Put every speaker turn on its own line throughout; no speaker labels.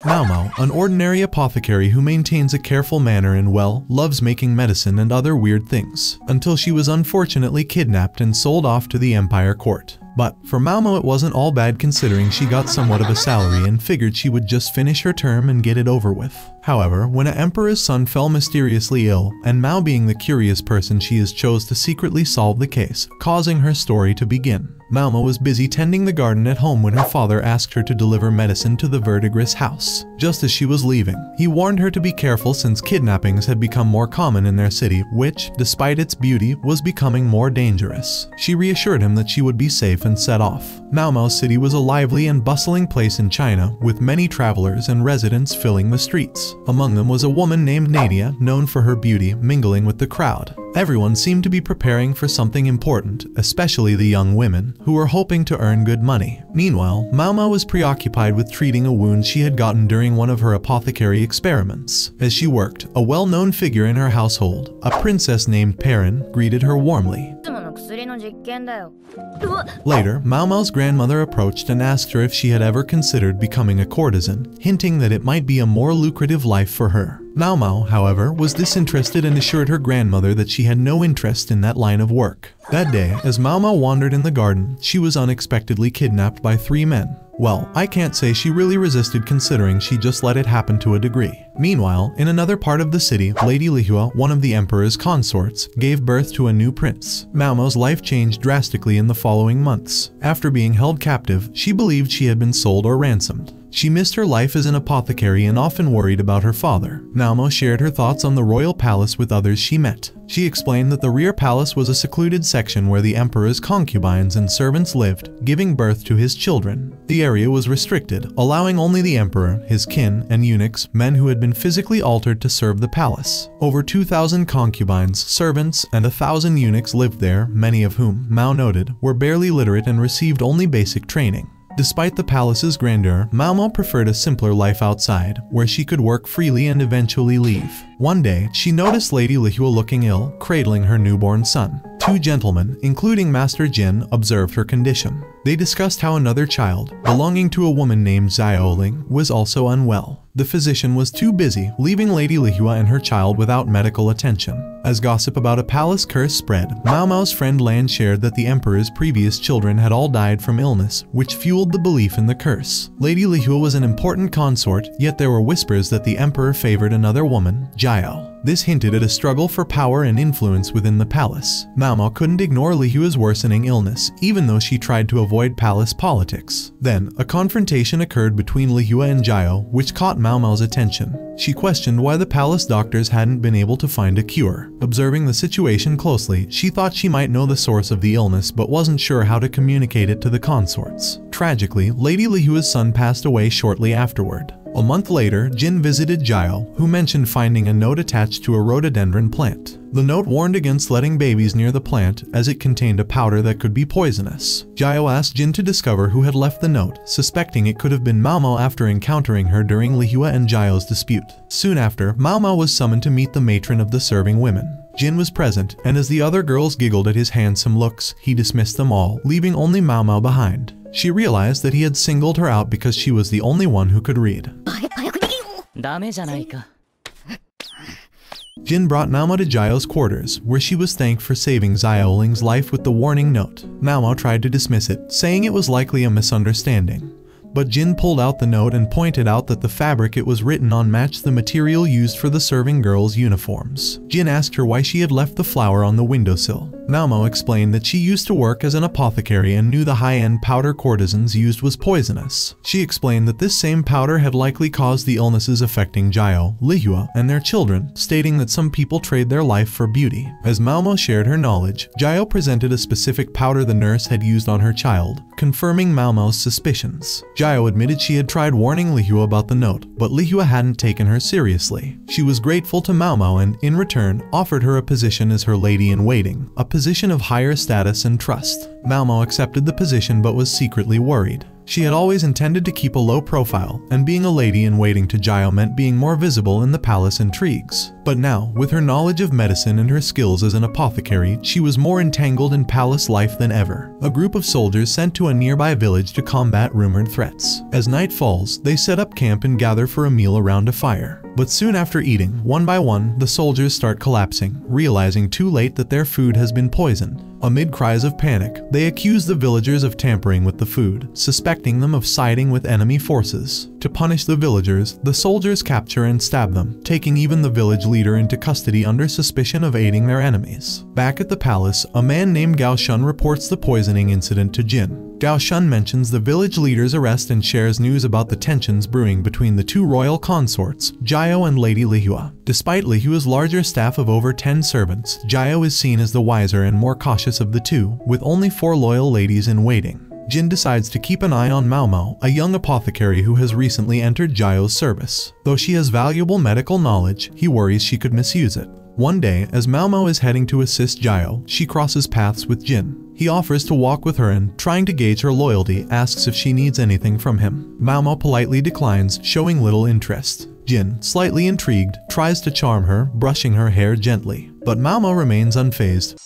Maomao, an ordinary apothecary who maintains a careful manner and loves making medicine and other weird things, until she was unfortunately kidnapped and sold off to the Empire Court. But for Maomao it wasn't all bad considering she got somewhat of a salary and figured she would just finish her term and get it over with. However, when an emperor's son fell mysteriously ill, and Mao being the curious person she is chose to secretly solve the case, causing her story to begin. Maomao was busy tending the garden at home when her father asked her to deliver medicine to the verdigris house. Just as she was leaving, he warned her to be careful since kidnappings had become more common in their city, which, despite its beauty, was becoming more dangerous. She reassured him that she would be safe and set off. Maomao's city was a lively and bustling place in China, with many travelers and residents filling the streets. Among them was a woman named Nadia, known for her beauty, mingling with the crowd. Everyone seemed to be preparing for something important, especially the young women, who were hoping to earn good money. Meanwhile, Maomao was preoccupied with treating a wound she had gotten during one of her apothecary experiments. As she worked, a well-known figure in her household, a princess named Perrin, greeted her warmly. Later, Maomao's grandmother approached and asked her if she had ever considered becoming a courtesan, hinting that it might be a more lucrative life for her. Maomao, however, was disinterested and assured her grandmother that she had no interest in that line of work. That day, as Maomao wandered in the garden, she was unexpectedly kidnapped by 3 men. Well, I can't say she really resisted considering she just let it happen to a degree. Meanwhile, in another part of the city, Lady Lihua, one of the emperor's consorts, gave birth to a new prince. Maomao's life changed drastically in the following months. After being held captive, she believed she had been sold or ransomed. She missed her life as an apothecary and often worried about her father. Maomao shared her thoughts on the royal palace with others she met. She explained that the rear palace was a secluded section where the emperor's concubines and servants lived, giving birth to his children. The area was restricted, allowing only the emperor, his kin, and eunuchs, men who had been physically altered to serve the palace. Over 2,000 concubines, servants, and 1,000 eunuchs lived there, many of whom, Mao noted, were barely literate and received only basic training. Despite the palace's grandeur, Maomao preferred a simpler life outside, where she could work freely and eventually leave. One day, she noticed Lady Lihua looking ill, cradling her newborn son. 2 gentlemen, including Master Jin, observed her condition. They discussed how another child, belonging to a woman named Xiaoling, was also unwell. The physician was too busy, leaving Lady Lihua and her child without medical attention. As gossip about a palace curse spread, Maomao's friend Lan shared that the emperor's previous children had all died from illness, which fueled the belief in the curse. Lady Lihua was an important consort, yet there were whispers that the emperor favored another woman, Jiao. This hinted at a struggle for power and influence within the palace. Maomao couldn't ignore Lihua's worsening illness, even though she tried to avoid palace politics. Then, a confrontation occurred between Lihua and Jiao, which caught Maomao's attention. She questioned why the palace doctors hadn't been able to find a cure. Observing the situation closely, she thought she might know the source of the illness but wasn't sure how to communicate it to the consorts. Tragically, Lady Lihua's son passed away shortly afterward. A month later, Jin visited Jiao, who mentioned finding a note attached to a rhododendron plant. The note warned against letting babies near the plant as it contained a powder that could be poisonous. Jiao asked Jin to discover who had left the note, suspecting it could have been Maomao after encountering her during Lihua and Jiao's dispute. Soon after, Maomao was summoned to meet the matron of the serving women. Jin was present, and as the other girls giggled at his handsome looks, he dismissed them all, leaving only Maomao behind. She realized that he had singled her out because she was the only one who could read. Jin brought Maomao to Jiao's quarters, where she was thanked for saving Xiaoling's life with the warning note. Maomao tried to dismiss it, saying it was likely a misunderstanding. But Jin pulled out the note and pointed out that the fabric it was written on matched the material used for the serving girls' uniforms. Jin asked her why she had left the flower on the windowsill. Maomao explained that she used to work as an apothecary and knew the high-end powder courtesans used was poisonous. She explained that this same powder had likely caused the illnesses affecting Jiao, Lihua, and their children, stating that some people trade their life for beauty. As Maomao shared her knowledge, Jiao presented a specific powder the nurse had used on her child, confirming Maomao's suspicions. Jiao admitted she had tried warning Lihua about the note, but Lihua hadn't taken her seriously. She was grateful to Maomao and, in return, offered her a position as her lady-in-waiting, a position of higher status and trust. Maomao accepted the position but was secretly worried. She had always intended to keep a low profile, and being a lady-in-waiting to Jiao meant being more visible in the palace intrigues. But now, with her knowledge of medicine and her skills as an apothecary, she was more entangled in palace life than ever. A group of soldiers sent to a nearby village to combat rumored threats. As night falls, they set up camp and gather for a meal around a fire. But soon after eating, one by one, the soldiers start collapsing, realizing too late that their food has been poisoned. Amid cries of panic, they accuse the villagers of tampering with the food, suspecting them of siding with enemy forces. To punish the villagers, the soldiers capture and stab them, taking even the village leader into custody under suspicion of aiding their enemies. Back at the palace, a man named Gao Shun reports the poisoning incident to Jin. Gao Shun mentions the village leader's arrest and shares news about the tensions brewing between the two royal consorts, Jiao and Lady Lihua. Despite Lihua's larger staff of over 10 servants, Jiao is seen as the wiser and more cautious of the two, with only 4 loyal ladies in waiting. Jin decides to keep an eye on Maomao, a young apothecary who has recently entered Jiao's service. Though she has valuable medical knowledge, he worries she could misuse it. One day, as Maomao is heading to assist Jiao, she crosses paths with Jin. He offers to walk with her and, trying to gauge her loyalty, asks if she needs anything from him. Maomao politely declines, showing little interest. Jin, slightly intrigued, tries to charm her, brushing her hair gently. But Maomao remains unfazed,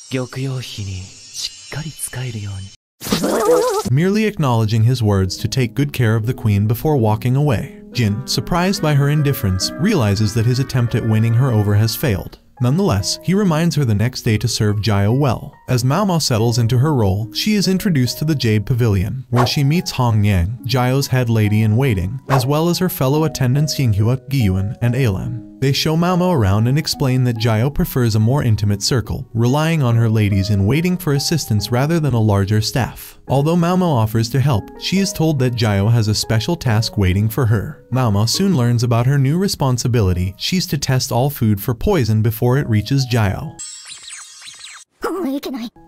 merely acknowledging his words to take good care of the queen before walking away. Jin, surprised by her indifference, realizes that his attempt at winning her over has failed. Nonetheless, he reminds her the next day to serve Jiao well. As Maomao settles into her role, she is introduced to the Jade Pavilion, where she meets Hong Yang, Jiao's head lady-in-waiting, as well as her fellow attendants Yinghua, Giyuan, and Ailan. They show Maomao around and explain that Jiao prefers a more intimate circle, relying on her ladies-in-waiting for assistance rather than a larger staff. Although Maomao offers to help, she is told that Jiao has a special task waiting for her. Maomao soon learns about her new responsibility. She's to test all food for poison before it reaches Jiao.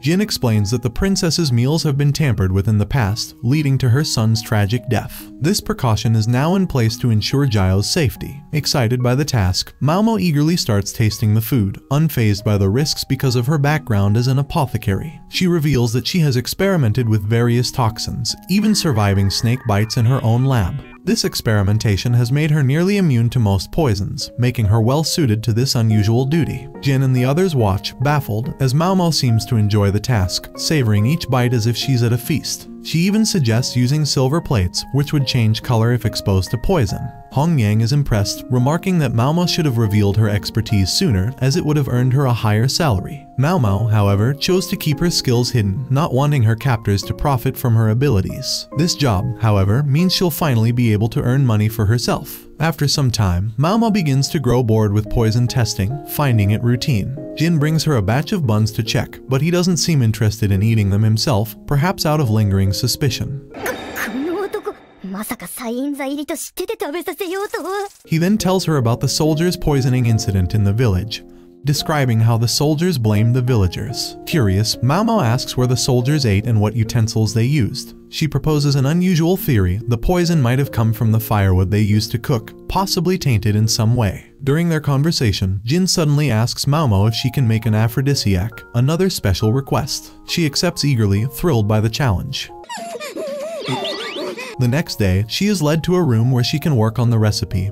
Jin explains that the princess's meals have been tampered with in the past, leading to her son's tragic death. This precaution is now in place to ensure Jiao's safety. Excited by the task, Maomao eagerly starts tasting the food, unfazed by the risks because of her background as an apothecary. She reveals that she has experimented with various toxins, even surviving snake bites in her own lab. This experimentation has made her nearly immune to most poisons, making her well suited to this unusual duty. Jin and the others watch, baffled, as Maomao seems to enjoy the task, savoring each bite as if she's at a feast. She even suggests using silver plates, which would change color if exposed to poison. Hong Yang is impressed, remarking that Maomao should have revealed her expertise sooner, as it would have earned her a higher salary. Maomao, however, chose to keep her skills hidden, not wanting her captors to profit from her abilities. This job, however, means she'll finally be able to earn money for herself. After some time, Maomao begins to grow bored with poison testing, finding it routine. Jin brings her a batch of buns to check, but he doesn't seem interested in eating them himself, perhaps out of lingering suspicion. He then tells her about the soldiers' poisoning incident in the village, describing how the soldiers blamed the villagers. Curious, Maomao asks where the soldiers ate and what utensils they used. She proposes an unusual theory: the poison might have come from the firewood they used to cook, possibly tainted in some way. During their conversation, Jin suddenly asks Maomao if she can make an aphrodisiac, another special request. She accepts eagerly, thrilled by the challenge. The next day, she is led to a room where she can work on the recipe,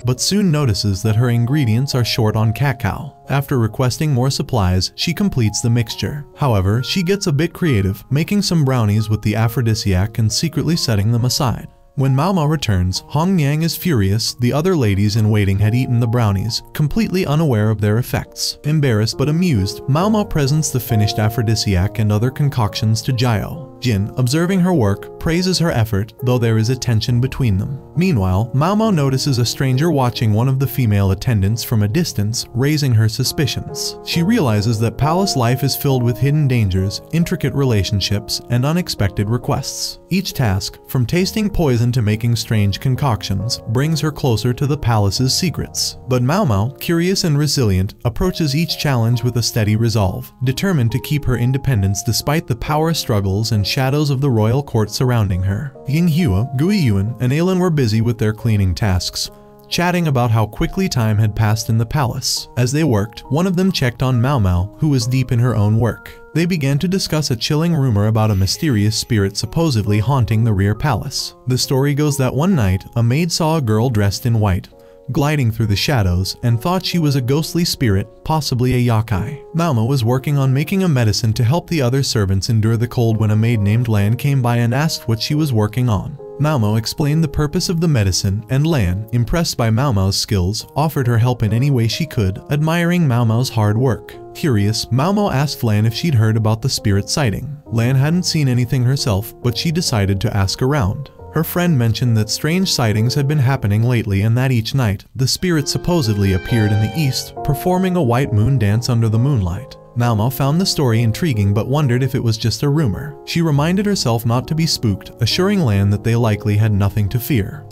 but soon notices that her ingredients are short on cacao. After requesting more supplies, she completes the mixture. However, she gets a bit creative, making some brownies with the aphrodisiac and secretly setting them aside. When Maomao returns, Hong Yang is furious. The other ladies in waiting had eaten the brownies, completely unaware of their effects. Embarrassed but amused, Maomao presents the finished aphrodisiac and other concoctions to Jiao. Jin, observing her work, praises her effort, though there is a tension between them. Meanwhile, Maomao notices a stranger watching one of the female attendants from a distance, raising her suspicions. She realizes that palace life is filled with hidden dangers, intricate relationships, and unexpected requests. Each task, from tasting poison to making strange concoctions, brings her closer to the palace's secrets. But Maomao, curious and resilient, approaches each challenge with a steady resolve, determined to keep her independence despite the power struggles and shadows of the royal court surrounding her. Yinghua, Guiyuan, and Ailan were busy with their cleaning tasks, chatting about how quickly time had passed in the palace. As they worked, one of them checked on Maomao, who was deep in her own work. They began to discuss a chilling rumor about a mysterious spirit supposedly haunting the rear palace. The story goes that one night, a maid saw a girl dressed in white, gliding through the shadows, and thought she was a ghostly spirit, possibly a yakai. Maomao was working on making a medicine to help the other servants endure the cold when a maid named Lan came by and asked what she was working on. Maomao explained the purpose of the medicine, and Lan, impressed by Maomao's skills, offered her help in any way she could, admiring Maomao's hard work. Curious, Maomao asked Lan if she'd heard about the spirit sighting. Lan hadn't seen anything herself, but she decided to ask around. Her friend mentioned that strange sightings had been happening lately and that each night, the spirit supposedly appeared in the east, performing a white moon dance under the moonlight. Maomao found the story intriguing but wondered if it was just a rumor. She reminded herself not to be spooked, assuring Lan that they likely had nothing to fear.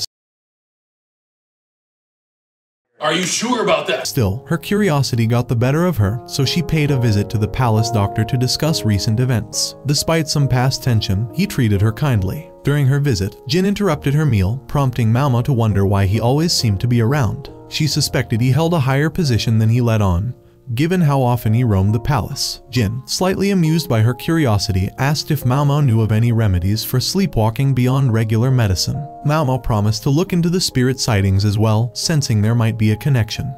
Are you sure about that?
Still, her curiosity got the better of her, so she paid a visit to the palace doctor to discuss recent events. Despite some past tension, he treated her kindly. During her visit, Jin interrupted her meal, prompting Maomao to wonder why he always seemed to be around. She suspected he held a higher position than he let on, given how often he roamed the palace. Jin, slightly amused by her curiosity, asked if Maomao knew of any remedies for sleepwalking beyond regular medicine. Maomao promised to look into the spirit sightings as well, sensing there might be a connection.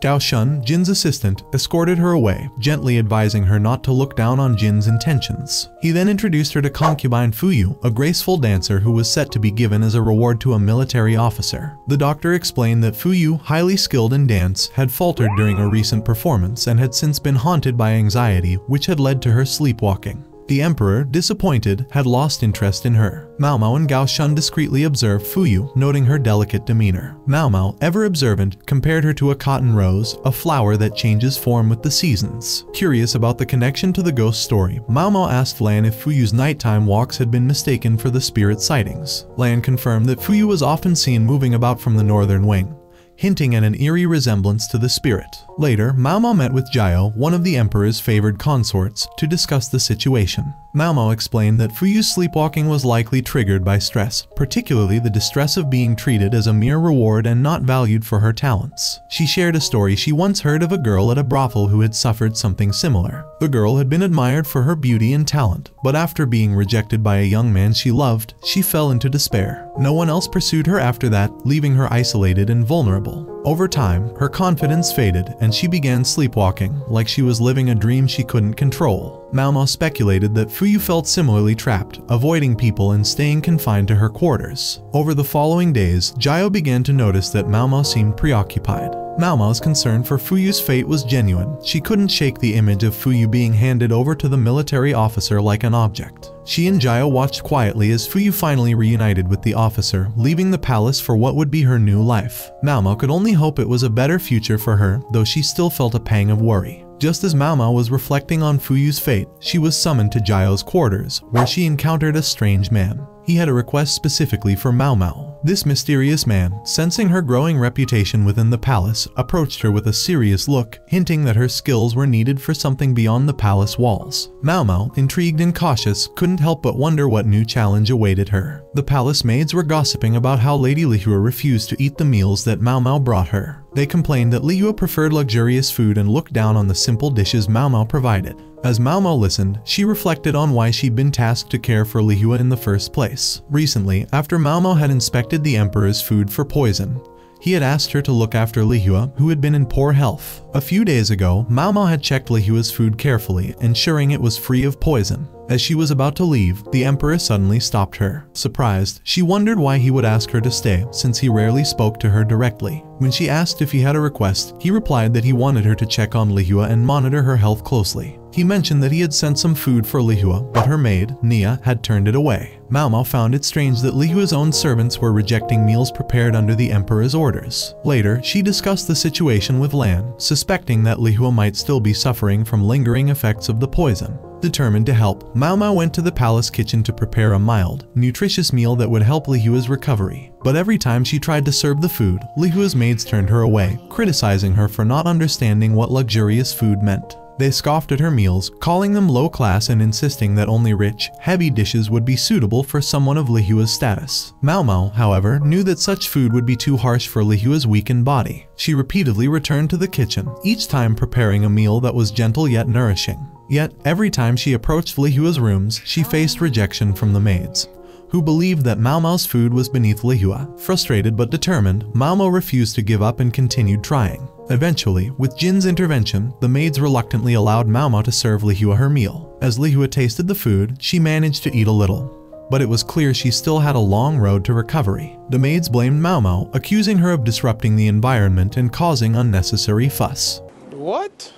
Gao Shun, Jin's assistant, escorted her away, gently advising her not to look down on Jin's intentions. He then introduced her to concubine Fuyu, a graceful dancer who was set to be given as a reward to a military officer. The doctor explained that Fuyu, highly skilled in dance, had faltered during a recent performance and had since been haunted by anxiety, which had led to her sleepwalking. The emperor, disappointed, had lost interest in her. Maomao and Gao Shun discreetly observed Fuyu, noting her delicate demeanor. Maomao, ever observant, compared her to a cotton rose, a flower that changes form with the seasons. Curious about the connection to the ghost story, Maomao asked Lan if Fuyu's nighttime walks had been mistaken for the spirit sightings. Lan confirmed that Fuyu was often seen moving about from the northern wing, hinting at an eerie resemblance to the spirit. Later, Maomao met with Jiao, one of the emperor's favored consorts, to discuss the situation. Maomao explained that Fuyu's sleepwalking was likely triggered by stress, particularly the distress of being treated as a mere reward and not valued for her talents. She shared a story she once heard of a girl at a brothel who had suffered something similar. The girl had been admired for her beauty and talent, but after being rejected by a young man she loved, she fell into despair. No one else pursued her after that, leaving her isolated and vulnerable. Over time, her confidence faded and she began sleepwalking, like she was living a dream she couldn't control. Maomao speculated that Fuyu felt similarly trapped, avoiding people and staying confined to her quarters. Over the following days, Jiao began to notice that Maomao seemed preoccupied. Maomao's concern for Fuyu's fate was genuine. She couldn't shake the image of Fuyu being handed over to the military officer like an object. She and Jiao watched quietly as Fuyu finally reunited with the officer, leaving the palace for what would be her new life. Maomao could only hope it was a better future for her, though she still felt a pang of worry. Just as Maomao was reflecting on Fuyu's fate, she was summoned to Jiao's quarters, where she encountered a strange man. He had a request specifically for Maomao. This mysterious man, sensing her growing reputation within the palace, approached her with a serious look, hinting that her skills were needed for something beyond the palace walls. Maomao, intrigued and cautious, couldn't help but wonder what new challenge awaited her. The palace maids were gossiping about how Lady Lihua refused to eat the meals that Maomao brought her. They complained that Lihua preferred luxurious food and looked down on the simple dishes Maomao provided. As Maomao listened, she reflected on why she'd been tasked to care for Lihua in the first place. Recently, after Maomao had inspected the emperor's food for poison, he had asked her to look after Lihua, who had been in poor health. A few days ago, Maomao had checked Lihua's food carefully, ensuring it was free of poison. As she was about to leave, the emperor suddenly stopped her. Surprised, she wondered why he would ask her to stay, since he rarely spoke to her directly. When she asked if he had a request, he replied that he wanted her to check on Lihua and monitor her health closely. He mentioned that he had sent some food for Lihua, but her maid, Nia, had turned it away. Maomao found it strange that Lihua's own servants were rejecting meals prepared under the emperor's orders. Later, she discussed the situation with Lan, suspecting that Lihua might still be suffering from lingering effects of the poison. Determined to help, Maomao went to the palace kitchen to prepare a mild, nutritious meal that would help Lihua's recovery. But every time she tried to serve the food, Lihua's maids turned her away, criticizing her for not understanding what luxurious food meant. They scoffed at her meals, calling them low class and insisting that only rich, heavy dishes would be suitable for someone of Lihua's status. Maomao, however, knew that such food would be too harsh for Lihua's weakened body. She repeatedly returned to the kitchen, each time preparing a meal that was gentle yet nourishing. Yet, every time she approached Lihua's rooms, she faced rejection from the maids, who believed that Maomao's food was beneath Lihua. Frustrated but determined, Maomao refused to give up and continued trying. Eventually, with Jin's intervention, the maids reluctantly allowed Maomao to serve Lihua her meal. As Lihua tasted the food, she managed to eat a little, but it was clear she still had a long road to recovery. The maids blamed Maomao, accusing her of disrupting the environment and causing unnecessary fuss.
What?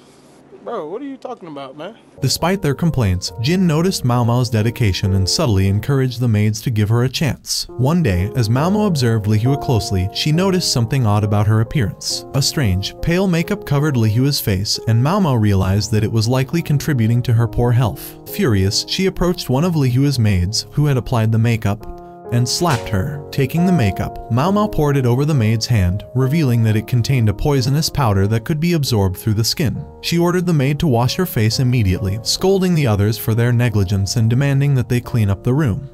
Bro, what are you talking about, man?
Despite their complaints, Jin noticed Maomao's dedication and subtly encouraged the maids to give her a chance. One day, as Maomao observed Lihua closely, she noticed something odd about her appearance. A strange, pale makeup covered Lihua's face, and Maomao realized that it was likely contributing to her poor health. Furious, she approached one of Lihua's maids, who had applied the makeup, and slapped her. Taking the makeup, Maomao poured it over the maid's hand, revealing that it contained a poisonous powder that could be absorbed through the skin. She ordered the maid to wash her face immediately, scolding the others for their negligence and demanding that they clean up the room.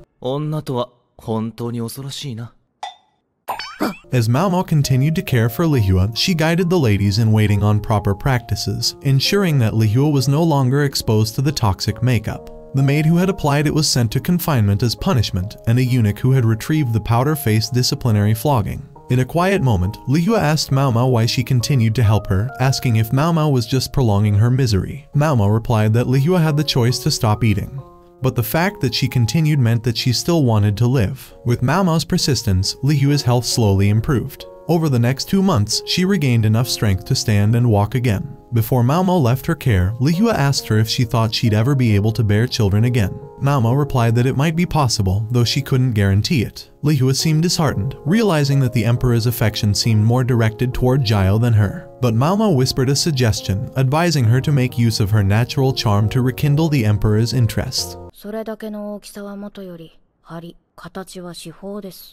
As Maomao continued to care for Lihua, she guided the ladies in waiting on proper practices, ensuring that Lihua was no longer exposed to the toxic makeup. The maid who had applied it was sent to confinement as punishment, and a eunuch who had retrieved the powder faced disciplinary flogging. In a quiet moment, Lihua asked Maomao why she continued to help her, asking if Maomao was just prolonging her misery. Maomao replied that Lihua had the choice to stop eating, but the fact that she continued meant that she still wanted to live. With Maomao's persistence, Lihua's health slowly improved. Over the next 2 months, she regained enough strength to stand and walk again. Before Maomao left her care, Lihua asked her if she thought she'd ever be able to bear children again. Maomao replied that it might be possible, though she couldn't guarantee it. Lihua seemed disheartened, realizing that the emperor's affection seemed more directed toward Jiao than her. But Maomao whispered a suggestion, advising her to make use of her natural charm to rekindle the emperor's interest.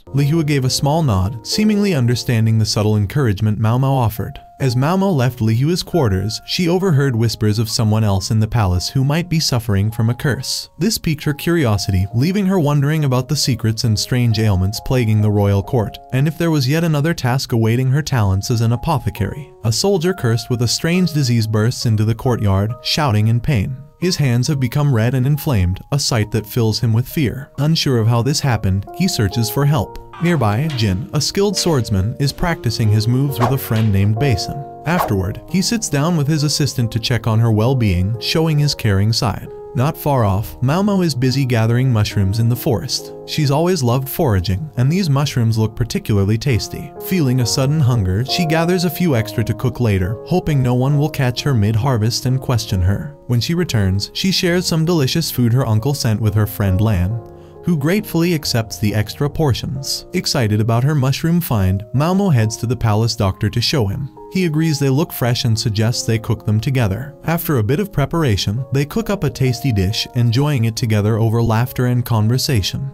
Lihua gave a small nod, seemingly understanding the subtle encouragement Maomao offered. As Maomao left Lihua's quarters, she overheard whispers of someone else in the palace who might be suffering from a curse. This piqued her curiosity, leaving her wondering about the secrets and strange ailments plaguing the royal court, and if there was yet another task awaiting her talents as an apothecary. A soldier cursed with a strange disease bursts into the courtyard, shouting in pain. His hands have become red and inflamed, a sight that fills him with fear. Unsure of how this happened, he searches for help. Nearby, Jin, a skilled swordsman, is practicing his moves with a friend named Basin. Afterward, he sits down with his assistant to check on her well-being, showing his caring side. Not far off, Maomao is busy gathering mushrooms in the forest. She's always loved foraging, and these mushrooms look particularly tasty. Feeling a sudden hunger, she gathers a few extra to cook later, hoping no one will catch her mid-harvest and question her. When she returns, she shares some delicious food her uncle sent with her friend Lan, who gratefully accepts the extra portions. Excited about her mushroom find, Maomao heads to the palace doctor to show him. He agrees they look fresh and suggests they cook them together. After a bit of preparation, they cook up a tasty dish, enjoying it together over laughter and conversation.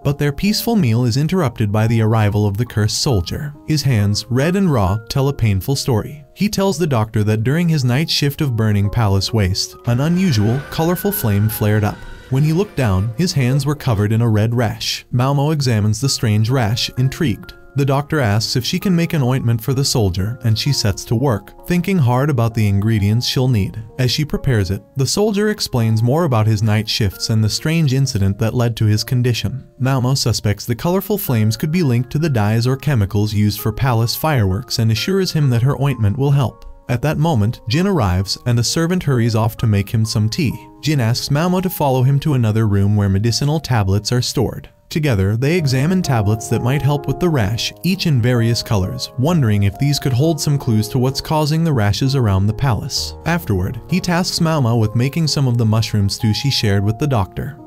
But their peaceful meal is interrupted by the arrival of the cursed soldier. His hands, red and raw, tell a painful story. He tells the doctor that during his night shift of burning palace waste, an unusual, colorful flame flared up. When he looked down, his hands were covered in a red rash. Maomao examines the strange rash, intrigued. The doctor asks if she can make an ointment for the soldier, and she sets to work, thinking hard about the ingredients she'll need. As she prepares it, the soldier explains more about his night shifts and the strange incident that led to his condition. Maomao suspects the colorful flames could be linked to the dyes or chemicals used for palace fireworks and assures him that her ointment will help. At that moment, Jin arrives, and a servant hurries off to make him some tea. Jin asks Maomao to follow him to another room where medicinal tablets are stored. Together, they examine tablets that might help with the rash, each in various colors, wondering if these could hold some clues to what's causing the rashes around the palace. Afterward, he tasks Maomao with making some of the mushroom stew she shared with the doctor.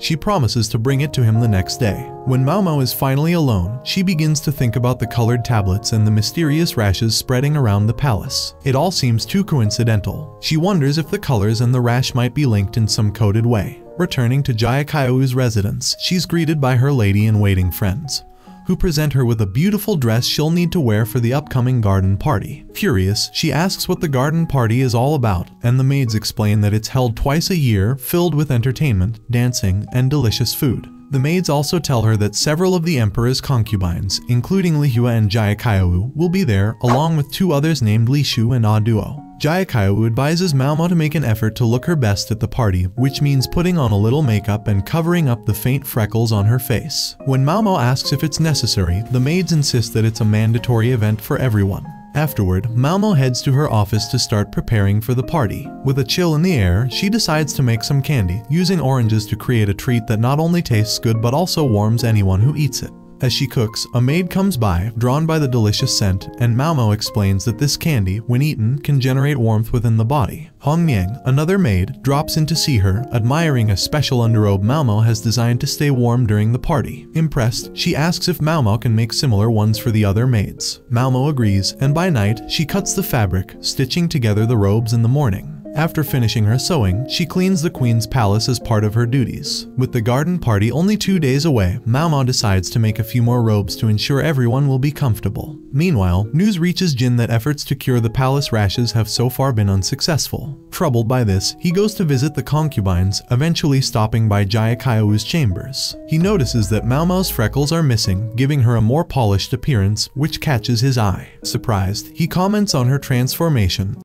She promises to bring it to him the next day. When Maomao is finally alone, she begins to think about the colored tablets and the mysterious rashes spreading around the palace. It all seems too coincidental. She wonders if the colors and the rash might be linked in some coded way. Returning to Jayakaou's residence, she's greeted by her lady-in-waiting friends, who present her with a beautiful dress she'll need to wear for the upcoming garden party. Curious, she asks what the garden party is all about, and the maids explain that it's held twice a year, filled with entertainment, dancing, and delicious food. The maids also tell her that several of the emperor's concubines, including Lihua and Jayakaou, will be there, along with two others named Lishu and Aduo. Jayakaou advises Maomao to make an effort to look her best at the party, which means putting on a little makeup and covering up the faint freckles on her face. When Maomao asks if it's necessary, the maids insist that it's a mandatory event for everyone. Afterward, Maomao heads to her office to start preparing for the party. With a chill in the air, she decides to make some candy, using oranges to create a treat that not only tastes good but also warms anyone who eats it. As she cooks, a maid comes by, drawn by the delicious scent, and Maomao explains that this candy, when eaten, can generate warmth within the body. Hong Niang, another maid, drops in to see her, admiring a special underrobe Maomao has designed to stay warm during the party. Impressed, she asks if Maomao can make similar ones for the other maids. Maomao agrees, and by night, she cuts the fabric, stitching together the robes in the morning. After finishing her sewing, she cleans the queen's palace as part of her duties. With the garden party only 2 days away, Maomao decides to make a few more robes to ensure everyone will be comfortable. Meanwhile, news reaches Jin that efforts to cure the palace rashes have so far been unsuccessful. Troubled by this, he goes to visit the concubines, eventually stopping by Jayakaou's chambers. He notices that Maomao's freckles are missing, giving her a more polished appearance, which catches his eye. Surprised, he comments on her transformation,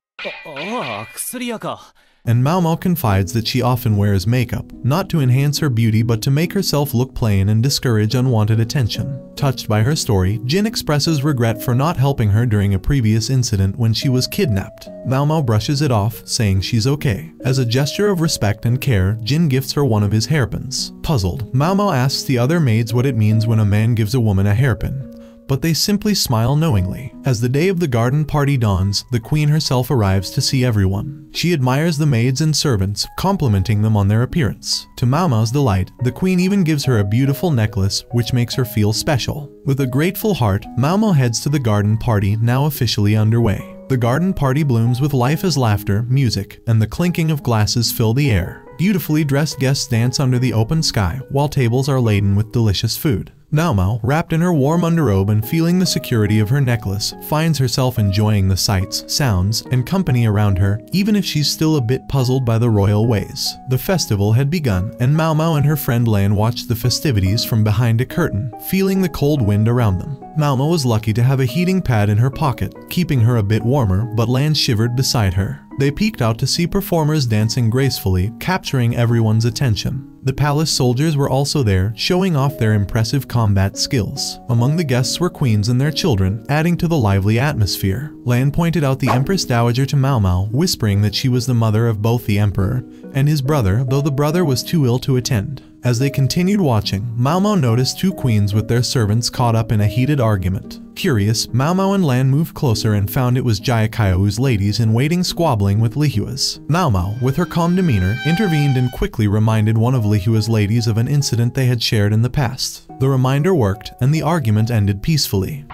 and Maomao confides that she often wears makeup, not to enhance her beauty but to make herself look plain and discourage unwanted attention. Touched by her story, Jin expresses regret for not helping her during a previous incident when she was kidnapped. Maomao brushes it off, saying she's okay. As a gesture of respect and care, Jin gifts her one of his hairpins. Puzzled, Maomao asks the other maids what it means when a man gives a woman a hairpin, but they simply smile knowingly. As the day of the garden party dawns, the queen herself arrives to see everyone. She admires the maids and servants, complimenting them on their appearance. To Maomao's delight, the queen even gives her a beautiful necklace, which makes her feel special. With a grateful heart, Maomao heads to the garden party, now officially underway. The garden party blooms with life as laughter, music, and the clinking of glasses fill the air. Beautifully dressed guests dance under the open sky, while tables are laden with delicious food. Maomao, wrapped in her warm underrobe and feeling the security of her necklace, finds herself enjoying the sights, sounds, and company around her, even if she's still a bit puzzled by the royal ways. The festival had begun, and Maomao and her friend Lan watched the festivities from behind a curtain, feeling the cold wind around them. Maomao was lucky to have a heating pad in her pocket, keeping her a bit warmer, but Lan shivered beside her. They peeked out to see performers dancing gracefully, capturing everyone's attention. The palace soldiers were also there, showing off their impressive combat skills. Among the guests were queens and their children, adding to the lively atmosphere. Lan pointed out the Empress Dowager to Maomao, whispering that she was the mother of both the emperor and his brother, though the brother was too ill to attend. As they continued watching, Maomao noticed two queens with their servants caught up in a heated argument. Curious, Maomao and Lan moved closer and found it was Jayakaou's ladies-in-waiting squabbling with Lihua's. Maomao, with her calm demeanor, intervened and quickly reminded one of Lihua's ladies of an incident they had shared in the past. The reminder worked, and the argument ended peacefully.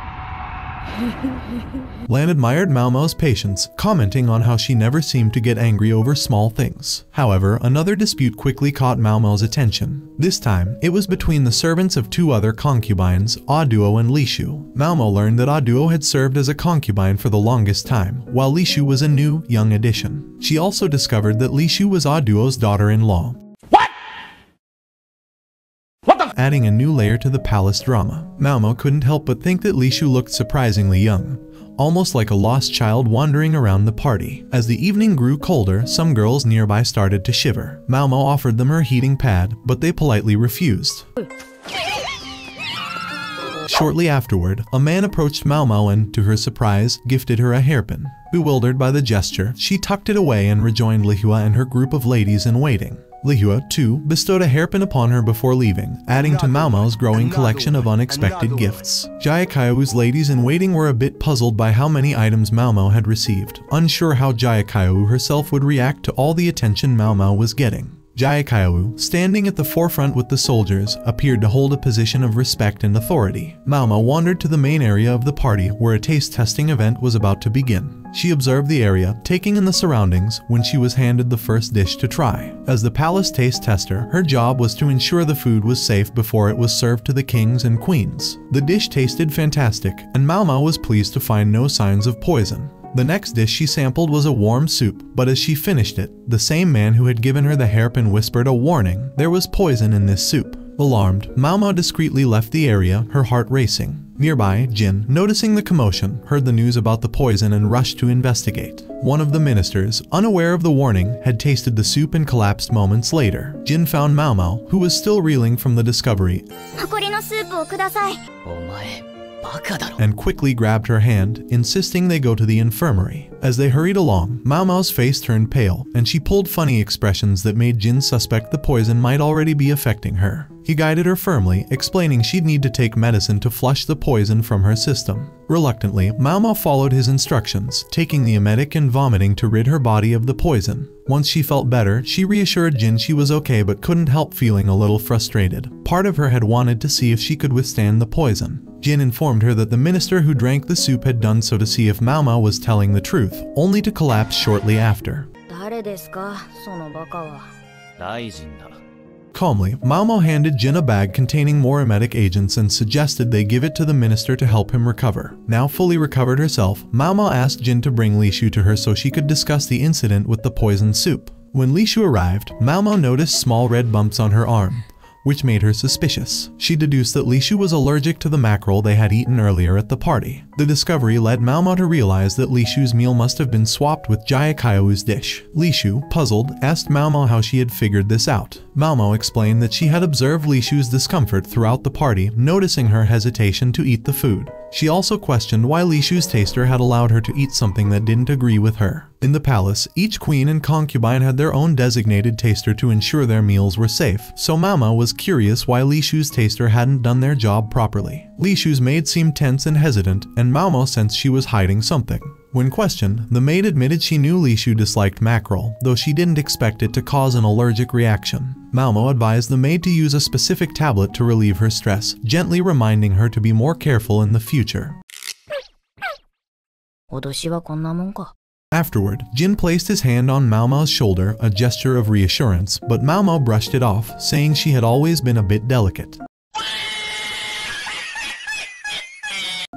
Lan admired Maomao's patience, commenting on how she never seemed to get angry over small things. However, another dispute quickly caught Maomao's attention. This time, it was between the servants of two other concubines, Aduo and Lishu. Maomao learned that Aduo had served as a concubine for the longest time, while Lishu was a new, young addition. She also discovered that Lishu was Aduo's daughter-in-law, adding a new layer to the palace drama. Maomao couldn't help but think that Lishu looked surprisingly young, almost like a lost child wandering around the party. As the evening grew colder, some girls nearby started to shiver. Maomao offered them her heating pad, but they politely refused. Shortly afterward, a man approached Maomao and, to her surprise, gifted her a hairpin. Bewildered by the gesture, she tucked it away and rejoined Lihua and her group of ladies-in-waiting. Lihua, too, bestowed a hairpin upon her before leaving, adding to Maomao's growing collection of unexpected gifts. Jayakaou's ladies-in-waiting were a bit puzzled by how many items Maomao had received, unsure how Jayakaou herself would react to all the attention Maomao was getting. Jayakayu, standing at the forefront with the soldiers, appeared to hold a position of respect and authority. Maomao wandered to the main area of the party where a taste testing event was about to begin. She observed the area, taking in the surroundings, when she was handed the first dish to try. As the palace taste tester, her job was to ensure the food was safe before it was served to the kings and queens. The dish tasted fantastic, and Maomao was pleased to find no signs of poison. The next dish she sampled was a warm soup, but as she finished it, the same man who had given her the hairpin whispered a warning: there was poison in this soup. Alarmed, Maomao discreetly left the area, her heart racing. Nearby, Jin, noticing the commotion, heard the news about the poison and rushed to investigate. One of the ministers, unaware of the warning, had tasted the soup and collapsed moments later. Jin found Maomao, who was still reeling from the discovery, and quickly grabbed her hand, insisting they go to the infirmary. As they hurried along, Maomao's face turned pale, and she pulled funny expressions that made Jin suspect the poison might already be affecting her. He guided her firmly, explaining she'd need to take medicine to flush the poison from her system. Reluctantly, Maomao followed his instructions, taking the emetic and vomiting to rid her body of the poison. Once she felt better, she reassured Jin she was okay but couldn't help feeling a little frustrated. Part of her had wanted to see if she could withstand the poison. Jin informed her that the minister who drank the soup had done so to see if Maomao was telling the truth, only to collapse shortly after. Calmly, Maomao handed Jin a bag containing more emetic agents and suggested they give it to the minister to help him recover. Now fully recovered herself, Maomao asked Jin to bring Lishu to her so she could discuss the incident with the poisoned soup. When Lishu arrived, Maomao noticed small red bumps on her arm, which made her suspicious. She deduced that Lishu was allergic to the mackerel they had eaten earlier at the party. The discovery led Maomao to realize that Lishu's meal must have been swapped with Jayakayu's dish. Lishu, puzzled, asked Maomao how she had figured this out. Maomao explained that she had observed Lishu's discomfort throughout the party, noticing her hesitation to eat the food. She also questioned why Lishu's taster had allowed her to eat something that didn't agree with her. In the palace, each queen and concubine had their own designated taster to ensure their meals were safe, so Maomao was curious why Lishu's taster hadn't done their job properly. Lishu's maid seemed tense and hesitant, and Maomao sensed she was hiding something. When questioned, the maid admitted she knew Lishu disliked mackerel, though she didn't expect it to cause an allergic reaction. Maomao advised the maid to use a specific tablet to relieve her stress, gently reminding her to be more careful in the future. Afterward, Jin placed his hand on Maomao's shoulder, a gesture of reassurance, but Maomao brushed it off, saying she had always been a bit delicate.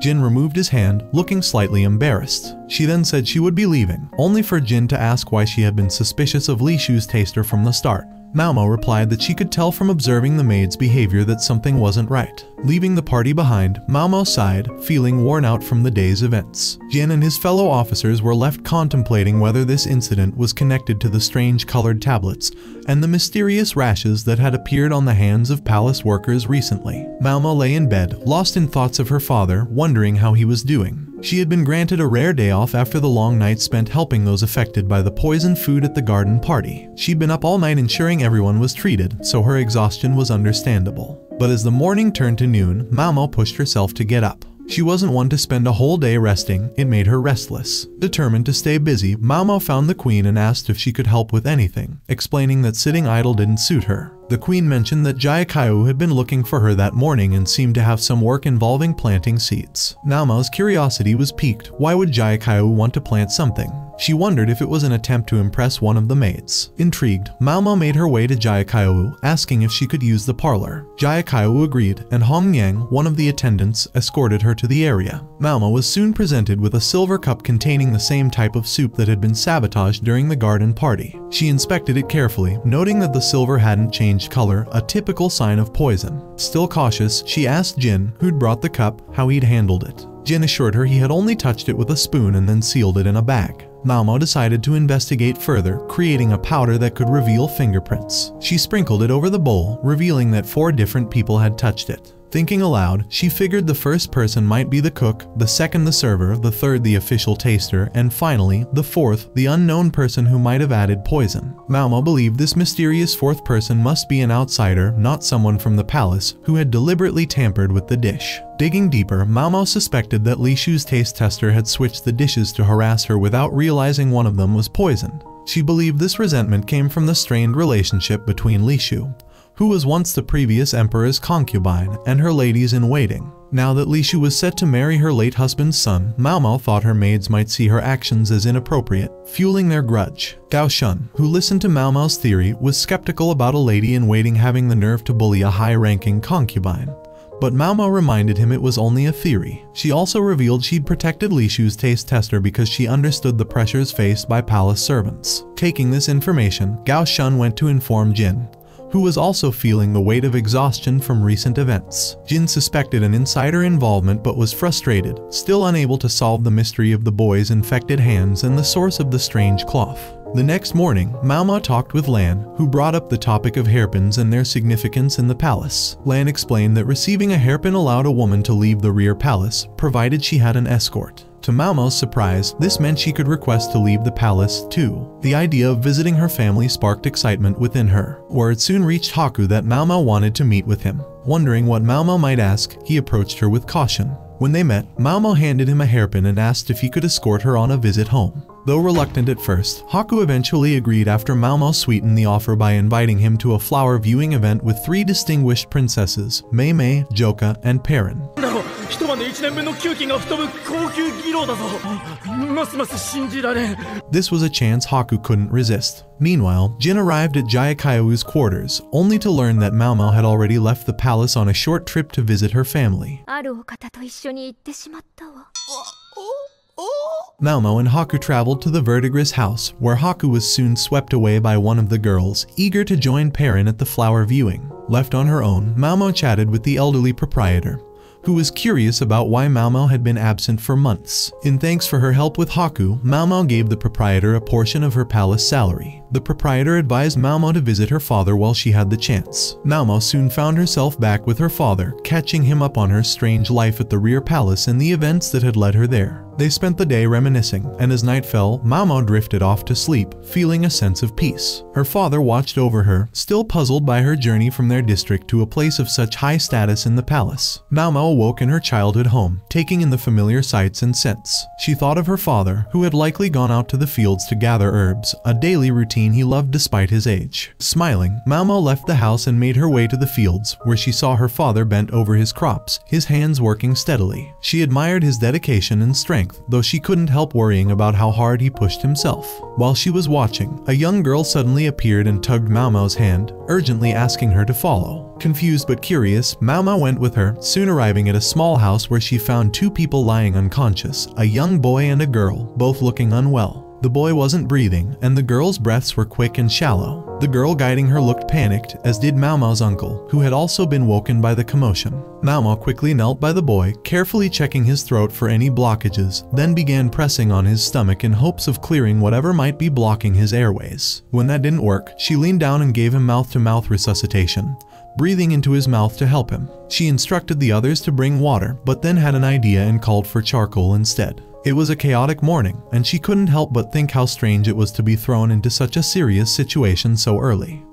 Jin removed his hand, looking slightly embarrassed. She then said she would be leaving, only for Jin to ask why she had been suspicious of Lishu's taster from the start. Maomao replied that she could tell from observing the maid's behavior that something wasn't right. Leaving the party behind, Maomao sighed, feeling worn out from the day's events. Jin and his fellow officers were left contemplating whether this incident was connected to the strange colored tablets and the mysterious rashes that had appeared on the hands of palace workers recently. Maomao lay in bed, lost in thoughts of her father, wondering how he was doing. She had been granted a rare day off after the long night spent helping those affected by the poisoned food at the garden party. She'd been up all night ensuring everyone was treated, so her exhaustion was understandable. But as the morning turned to noon, Maomao pushed herself to get up. She wasn't one to spend a whole day resting, it made her restless. Determined to stay busy, Maomao found the queen and asked if she could help with anything, explaining that sitting idle didn't suit her. The queen mentioned that Jayakayu had been looking for her that morning and seemed to have some work involving planting seeds. Maomao's curiosity was piqued. Why would Jayakayu want to plant something? She wondered if it was an attempt to impress one of the maids. Intrigued, Maomao made her way to Jayakayu, asking if she could use the parlor. Jayakayu agreed, and Hong Yang, one of the attendants, escorted her to the area. Maomao was soon presented with a silver cup containing the same type of soup that had been sabotaged during the garden party. She inspected it carefully, noting that the silver hadn't changed color, a typical sign of poison. Still cautious, she asked Jin, who'd brought the cup, how he'd handled it. Jin assured her he had only touched it with a spoon and then sealed it in a bag. Maomao decided to investigate further, creating a powder that could reveal fingerprints. She sprinkled it over the bowl, revealing that 4 different people had touched it. Thinking aloud, she figured the first person might be the cook, the second the server, the third the official taster, and finally, the fourth, the unknown person who might have added poison. Maomao believed this mysterious 4th person must be an outsider, not someone from the palace, who had deliberately tampered with the dish. Digging deeper, Maomao suspected that Lishu's taste tester had switched the dishes to harass her without realizing one of them was poisoned. She believed this resentment came from the strained relationship between Li Shu, who was once the previous emperor's concubine, and her ladies-in-waiting. Now that Li Shu was set to marry her late husband's son, Maomao thought her maids might see her actions as inappropriate, fueling their grudge. Gao Shun, who listened to Maomao's theory, was skeptical about a lady-in-waiting having the nerve to bully a high-ranking concubine. But Maomao reminded him it was only a theory. She also revealed she'd protected Li Shu's taste tester because she understood the pressures faced by palace servants. Taking this information, Gao Shun went to inform Jin, who was also feeling the weight of exhaustion from recent events. Jin suspected an insider involvement but was frustrated, still unable to solve the mystery of the boy's infected hands and the source of the strange cloth. The next morning, Maomao talked with Lan, who brought up the topic of hairpins and their significance in the palace. Lan explained that receiving a hairpin allowed a woman to leave the rear palace, provided she had an escort. To Maomao's surprise, this meant she could request to leave the palace too. The idea of visiting her family sparked excitement within her. Word soon reached Haku that Maomao wanted to meet with him. Wondering what Maomao might ask, he approached her with caution. When they met, Maomao handed him a hairpin and asked if he could escort her on a visit home. Though reluctant at first, Haku eventually agreed after Maomao sweetened the offer by inviting him to a flower viewing event with 3 distinguished princesses, Mei Mei, Joka, and Perrin. This was a chance Haku couldn't resist. Meanwhile, Jin arrived at Jayakayu's quarters, only to learn that Maomao had already left the palace on a short trip to visit her family. Maomao and Haku traveled to the verdigris house, where Haku was soon swept away by one of the girls, eager to join Perrin at the flower viewing. Left on her own, Maomao chatted with the elderly proprietor, who was curious about why Maomao had been absent for months. In thanks for her help with Haku, Maomao gave the proprietor a portion of her palace salary. The proprietor advised Maomao to visit her father while she had the chance. Maomao soon found herself back with her father, catching him up on her strange life at the rear palace and the events that had led her there. They spent the day reminiscing, and as night fell, Maomao drifted off to sleep, feeling a sense of peace. Her father watched over her, still puzzled by her journey from their district to a place of such high status in the palace. Maomao awoke in her childhood home, taking in the familiar sights and scents. She thought of her father, who had likely gone out to the fields to gather herbs, a daily routine he loved despite his age. Smiling, Maomao left the house and made her way to the fields, where she saw her father bent over his crops, his hands working steadily. She admired his dedication and strength, though she couldn't help worrying about how hard he pushed himself. While she was watching, a young girl suddenly appeared and tugged Maomao's hand, urgently asking her to follow. Confused but curious, Maomao went with her, soon arriving at a small house where she found 2 people lying unconscious, a young boy and a girl, both looking unwell. The boy wasn't breathing, and the girl's breaths were quick and shallow. The girl guiding her looked panicked, as did Maomao's uncle, who had also been woken by the commotion. Maomao quickly knelt by the boy, carefully checking his throat for any blockages, then began pressing on his stomach in hopes of clearing whatever might be blocking his airways. When that didn't work, she leaned down and gave him mouth-to-mouth resuscitation, breathing into his mouth to help him. She instructed the others to bring water, but then had an idea and called for charcoal instead. It was a chaotic morning, and she couldn't help but think how strange it was to be thrown into such a serious situation so early.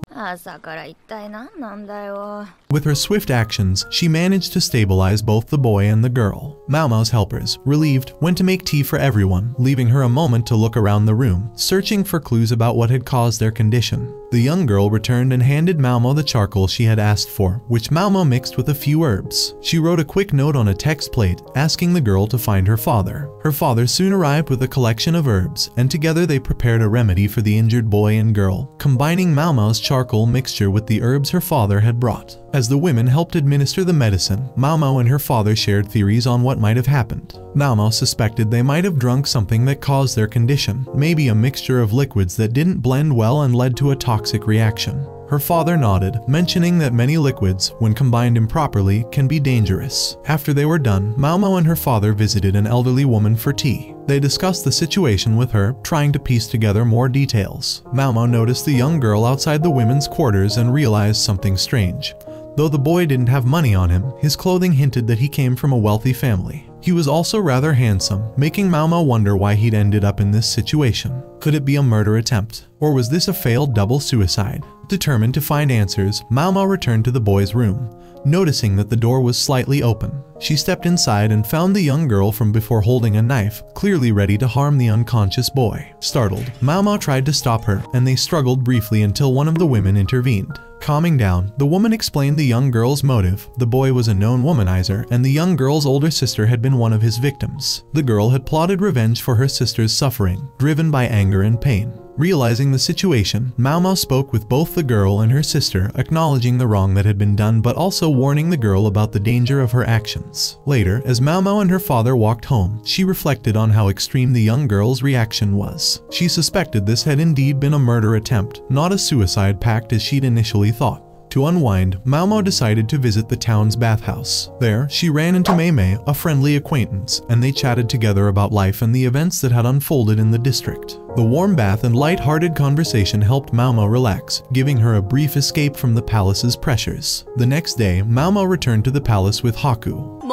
With her swift actions, she managed to stabilize both the boy and the girl. Maomao's helpers, relieved, went to make tea for everyone, leaving her a moment to look around the room, searching for clues about what had caused their condition. The young girl returned and handed Maomao the charcoal she had asked for, which Maomao mixed with a few herbs. She wrote a quick note on a text plate, asking the girl to find her father. Her father soon arrived with a collection of herbs, and together they prepared a remedy for the injured boy and girl, combining Maomao's charcoal mixture with the herbs her father had brought. As the women helped administer the medicine, Maomao and her father shared theories on what might have happened. Maomao suspected they might have drunk something that caused their condition, maybe a mixture of liquids that didn't blend well and led to a toxic reaction. Her father nodded, mentioning that many liquids, when combined improperly, can be dangerous. After they were done, Maomao and her father visited an elderly woman for tea. They discussed the situation with her, trying to piece together more details. Maomao noticed the young girl outside the women's quarters and realized something strange. Though the boy didn't have money on him, his clothing hinted that he came from a wealthy family. He was also rather handsome, making Maomao wonder why he'd ended up in this situation. Could it be a murder attempt? Or was this a failed double suicide? Determined to find answers, Maomao returned to the boy's room, noticing that the door was slightly open. She stepped inside and found the young girl from before holding a knife, clearly ready to harm the unconscious boy. Startled, Maomao tried to stop her, and they struggled briefly until one of the women intervened. Calming down, the woman explained the young girl's motive. The boy was a known womanizer, and the young girl's older sister had been one of his victims. The girl had plotted revenge for her sister's suffering, driven by anger and pain. Realizing the situation, Maomao spoke with both the girl and her sister, acknowledging the wrong that had been done but also warning the girl about the danger of her actions. Later, as Maomao and her father walked home, she reflected on how extreme the young girl's reaction was. She suspected this had indeed been a murder attempt, not a suicide pact as she'd initially thought. To unwind, Maomao decided to visit the town's bathhouse. There, she ran into Maomao, a friendly acquaintance, and they chatted together about life and the events that had unfolded in the district. The warm bath and light-hearted conversation helped Maomao relax, giving her a brief escape from the palace's pressures. The next day, Maomao returned to the palace with Haku.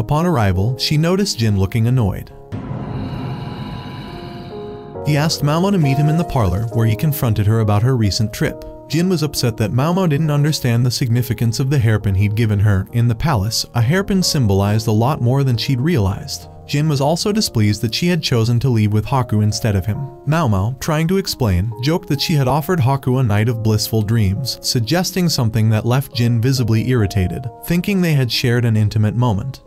Upon arrival, she noticed Jin looking annoyed. He asked Maomao to meet him in the parlor, where he confronted her about her recent trip. Jin was upset that Maomao didn't understand the significance of the hairpin he'd given her. In the palace, a hairpin symbolized a lot more than she'd realized. Jin was also displeased that she had chosen to leave with Haku instead of him. Maomao, trying to explain, joked that she had offered Haku a night of blissful dreams, suggesting something that left Jin visibly irritated, thinking they had shared an intimate moment.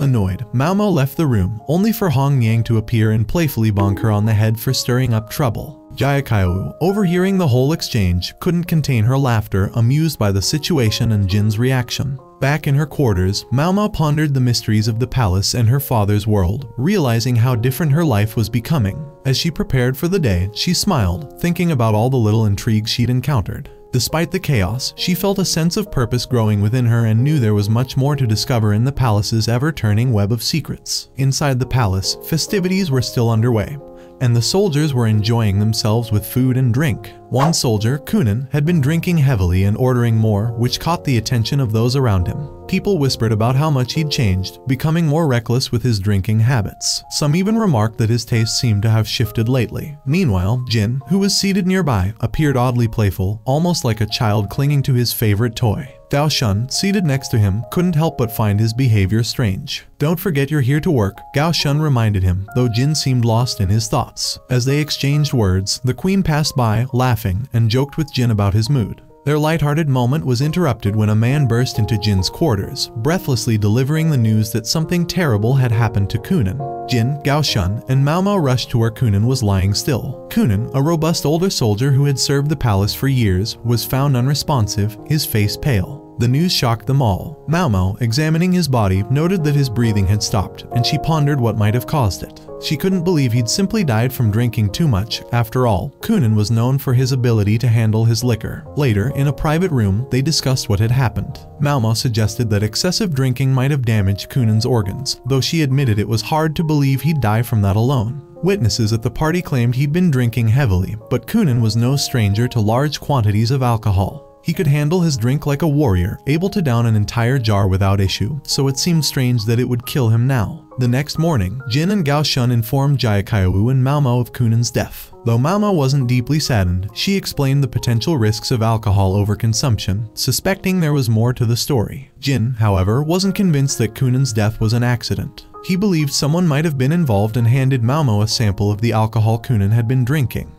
Annoyed, Maomao left the room, only for Hong Yang to appear and playfully bonk her on the head for stirring up trouble. Jayakayu, overhearing the whole exchange, couldn't contain her laughter, amused by the situation and Jin's reaction. Back in her quarters, Maomao pondered the mysteries of the palace and her father's world, realizing how different her life was becoming. As she prepared for the day, she smiled, thinking about all the little intrigues she'd encountered. Despite the chaos, she felt a sense of purpose growing within her and knew there was much more to discover in the palace's ever-turning web of secrets. Inside the palace, festivities were still underway, and the soldiers were enjoying themselves with food and drink. One soldier, Kunin, had been drinking heavily and ordering more, which caught the attention of those around him. People whispered about how much he'd changed, becoming more reckless with his drinking habits. Some even remarked that his taste seemed to have shifted lately. Meanwhile, Jin, who was seated nearby, appeared oddly playful, almost like a child clinging to his favorite toy. Gao Shun, seated next to him, couldn't help but find his behavior strange. "Don't forget you're here to work," Gao Shun reminded him, though Jin seemed lost in his thoughts. As they exchanged words, the queen passed by, laughing, and joked with Jin about his mood. Their lighthearted moment was interrupted when a man burst into Jin's quarters, breathlessly delivering the news that something terrible had happened to Kunin. Jin, Gao Shun, and Maomao rushed to where Kunin was lying still. Kunin, a robust older soldier who had served the palace for years, was found unresponsive, his face pale. The news shocked them all. Maomao, examining his body, noted that his breathing had stopped, and she pondered what might have caused it. She couldn't believe he'd simply died from drinking too much. After all, Kunin was known for his ability to handle his liquor. Later, in a private room, they discussed what had happened. Maomao suggested that excessive drinking might have damaged Kunin's organs, though she admitted it was hard to believe he'd die from that alone. Witnesses at the party claimed he'd been drinking heavily, but Kunin was no stranger to large quantities of alcohol. He could handle his drink like a warrior, able to down an entire jar without issue, so it seemed strange that it would kill him now. The next morning, Jin and Gao Shun informed Jayakayu and Maomao of Kunin's death. Though Maomao wasn't deeply saddened, she explained the potential risks of alcohol overconsumption, suspecting there was more to the story. Jin, however, wasn't convinced that Kunin's death was an accident. He believed someone might have been involved and handed Maomao a sample of the alcohol Kunin had been drinking.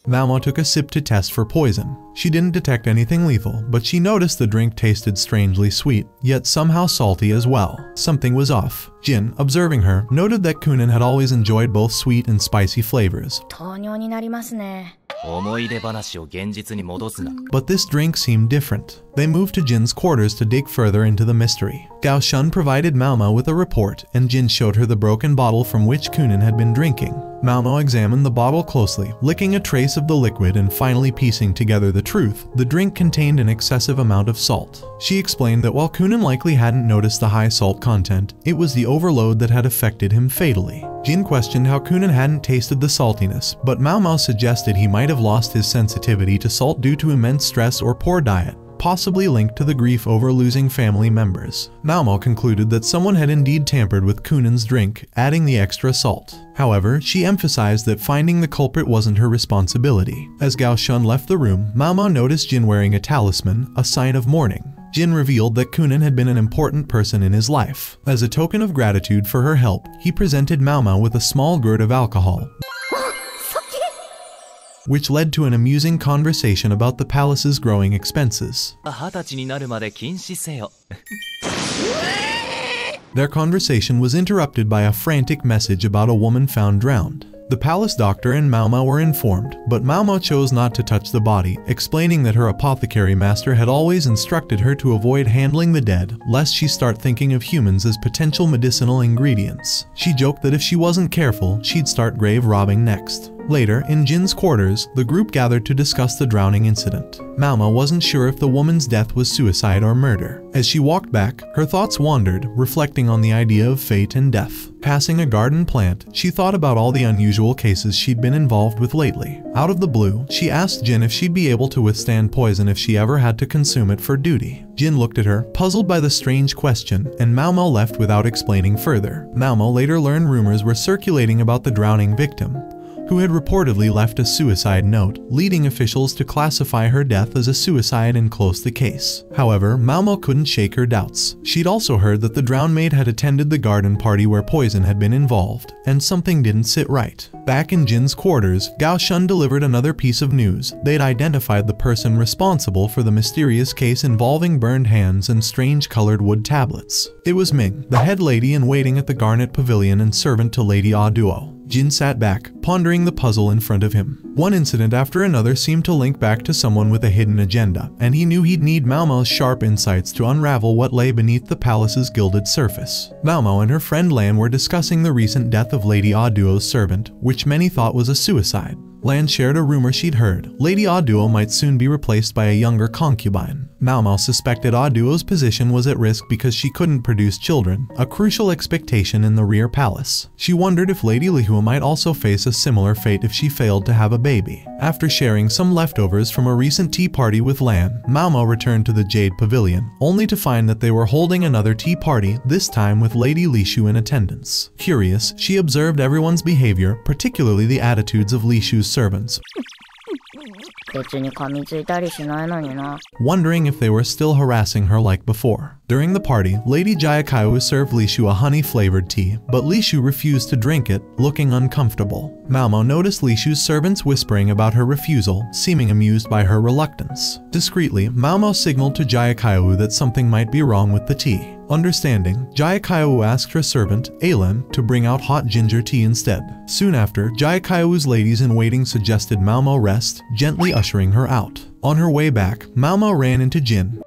Maomao took a sip to test for poison. She didn't detect anything lethal, but she noticed the drink tasted strangely sweet, yet somehow salty as well. Something was off. Jin, observing her, noted that Kunin had always enjoyed both sweet and spicy flavors. But this drink seemed different. They moved to Jin's quarters to dig further into the mystery. Gao Shun provided Maomao with a report, and Jin showed her the broken bottle from which Kunin had been drinking. Maomao examined the bottle closely, licking a trace of the liquid and finally piecing together the truth. The drink contained an excessive amount of salt. She explained that while Kunin likely hadn't noticed the high salt content, it was the overload that had affected him fatally. Jin questioned how Kunin hadn't tasted the saltiness, but Maomao suggested he might have lost his sensitivity to salt due to immense stress or poor diet. possibly linked to the grief over losing family members. Maomao concluded that someone had indeed tampered with Kunan's drink, adding the extra salt. However, she emphasized that finding the culprit wasn't her responsibility. As Gao Shun left the room, Maomao noticed Jin wearing a talisman, a sign of mourning. Jin revealed that Kunan had been an important person in his life. As a token of gratitude for her help, he presented Maomao with a small gourd of alcohol, which led to an amusing conversation about the palace's growing expenses. Their conversation was interrupted by a frantic message about a woman found drowned. The palace doctor and Maomao were informed, but Maomao chose not to touch the body, explaining that her apothecary master had always instructed her to avoid handling the dead, lest she start thinking of humans as potential medicinal ingredients. She joked that if she wasn't careful, she'd start grave robbing next. Later, in Jin's quarters, the group gathered to discuss the drowning incident. Maomao wasn't sure if the woman's death was suicide or murder. As she walked back, her thoughts wandered, reflecting on the idea of fate and death. Passing a garden plant, she thought about all the unusual cases she'd been involved with lately. Out of the blue, she asked Jin if she'd be able to withstand poison if she ever had to consume it for duty. Jin looked at her, puzzled by the strange question, and Maomao left without explaining further. Maomao later learned rumors were circulating about the drowning victim, who had reportedly left a suicide note, leading officials to classify her death as a suicide and close the case. However, Maomao couldn't shake her doubts. She'd also heard that the drowned maid had attended the garden party where poison had been involved, and something didn't sit right. Back in Jin's quarters, Gao Shun delivered another piece of news. They'd identified the person responsible for the mysterious case involving burned hands and strange colored wood tablets. It was Ming, the head lady in waiting at the Garnet Pavilion and servant to Lady Ah Duo. Jin sat back, pondering the puzzle in front of him. One incident after another seemed to link back to someone with a hidden agenda, and he knew he'd need Maomao's sharp insights to unravel what lay beneath the palace's gilded surface. Maomao and her friend Lan were discussing the recent death of Lady Ah Duo's servant, which many thought was a suicide. Lan shared a rumor she'd heard. Lady Ah Duo might soon be replaced by a younger concubine. Maomao suspected Ah Duo's position was at risk because she couldn't produce children, a crucial expectation in the rear palace. She wondered if Lady Lihua might also face a similar fate if she failed to have a baby. After sharing some leftovers from a recent tea party with Lan, Maomao returned to the Jade Pavilion, only to find that they were holding another tea party, this time with Lady Lishu in attendance. Curious, she observed everyone's behavior, particularly the attitudes of Lishu's servants, wondering if they were still harassing her like before. During the party, Lady Jayakawa served Lishu a honey-flavored tea, but Lishu refused to drink it, looking uncomfortable. Maomao noticed Lishu's servants whispering about her refusal, seeming amused by her reluctance. Discreetly, Maomao signaled to Jayakawa that something might be wrong with the tea. Understanding, Jayakawa asked her servant, Ailen, to bring out hot ginger tea instead. Soon after, Jayakawa's ladies-in-waiting suggested Maomao rest, gently ushering her out. On her way back, Maomao ran into Jin,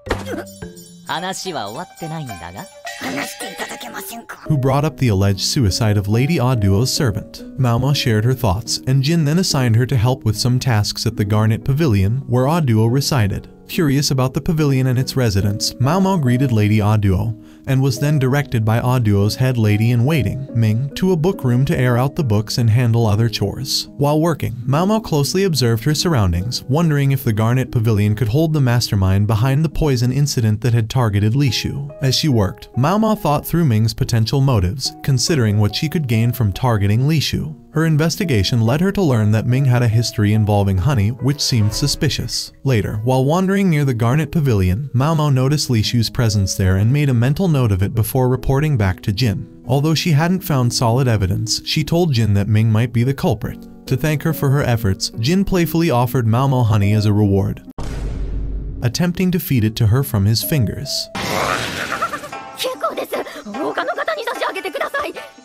who brought up the alleged suicide of Lady Ah Duo's servant. Maomao shared her thoughts, and Jin then assigned her to help with some tasks at the Garnet Pavilion, where Ah Duo resided. Curious about the pavilion and its residents, Maomao greeted Lady Ah Duo, and was then directed by Ah Duo's head lady-in-waiting, Ming, to a book room to air out the books and handle other chores. While working, Maomao closely observed her surroundings, wondering if the Garnet Pavilion could hold the mastermind behind the poison incident that had targeted Lishu. As she worked, Maomao thought through Ming's potential motives, considering what she could gain from targeting Lishu. Her investigation led her to learn that Ming had a history involving honey, which seemed suspicious. Later, while wandering near the Garnet Pavilion, Maomao noticed Lishu's presence there and made a mental note of it before reporting back to Jin. Although she hadn't found solid evidence, she told Jin that Ming might be the culprit. To thank her for her efforts, Jin playfully offered Maomao honey as a reward, attempting to feed it to her from his fingers.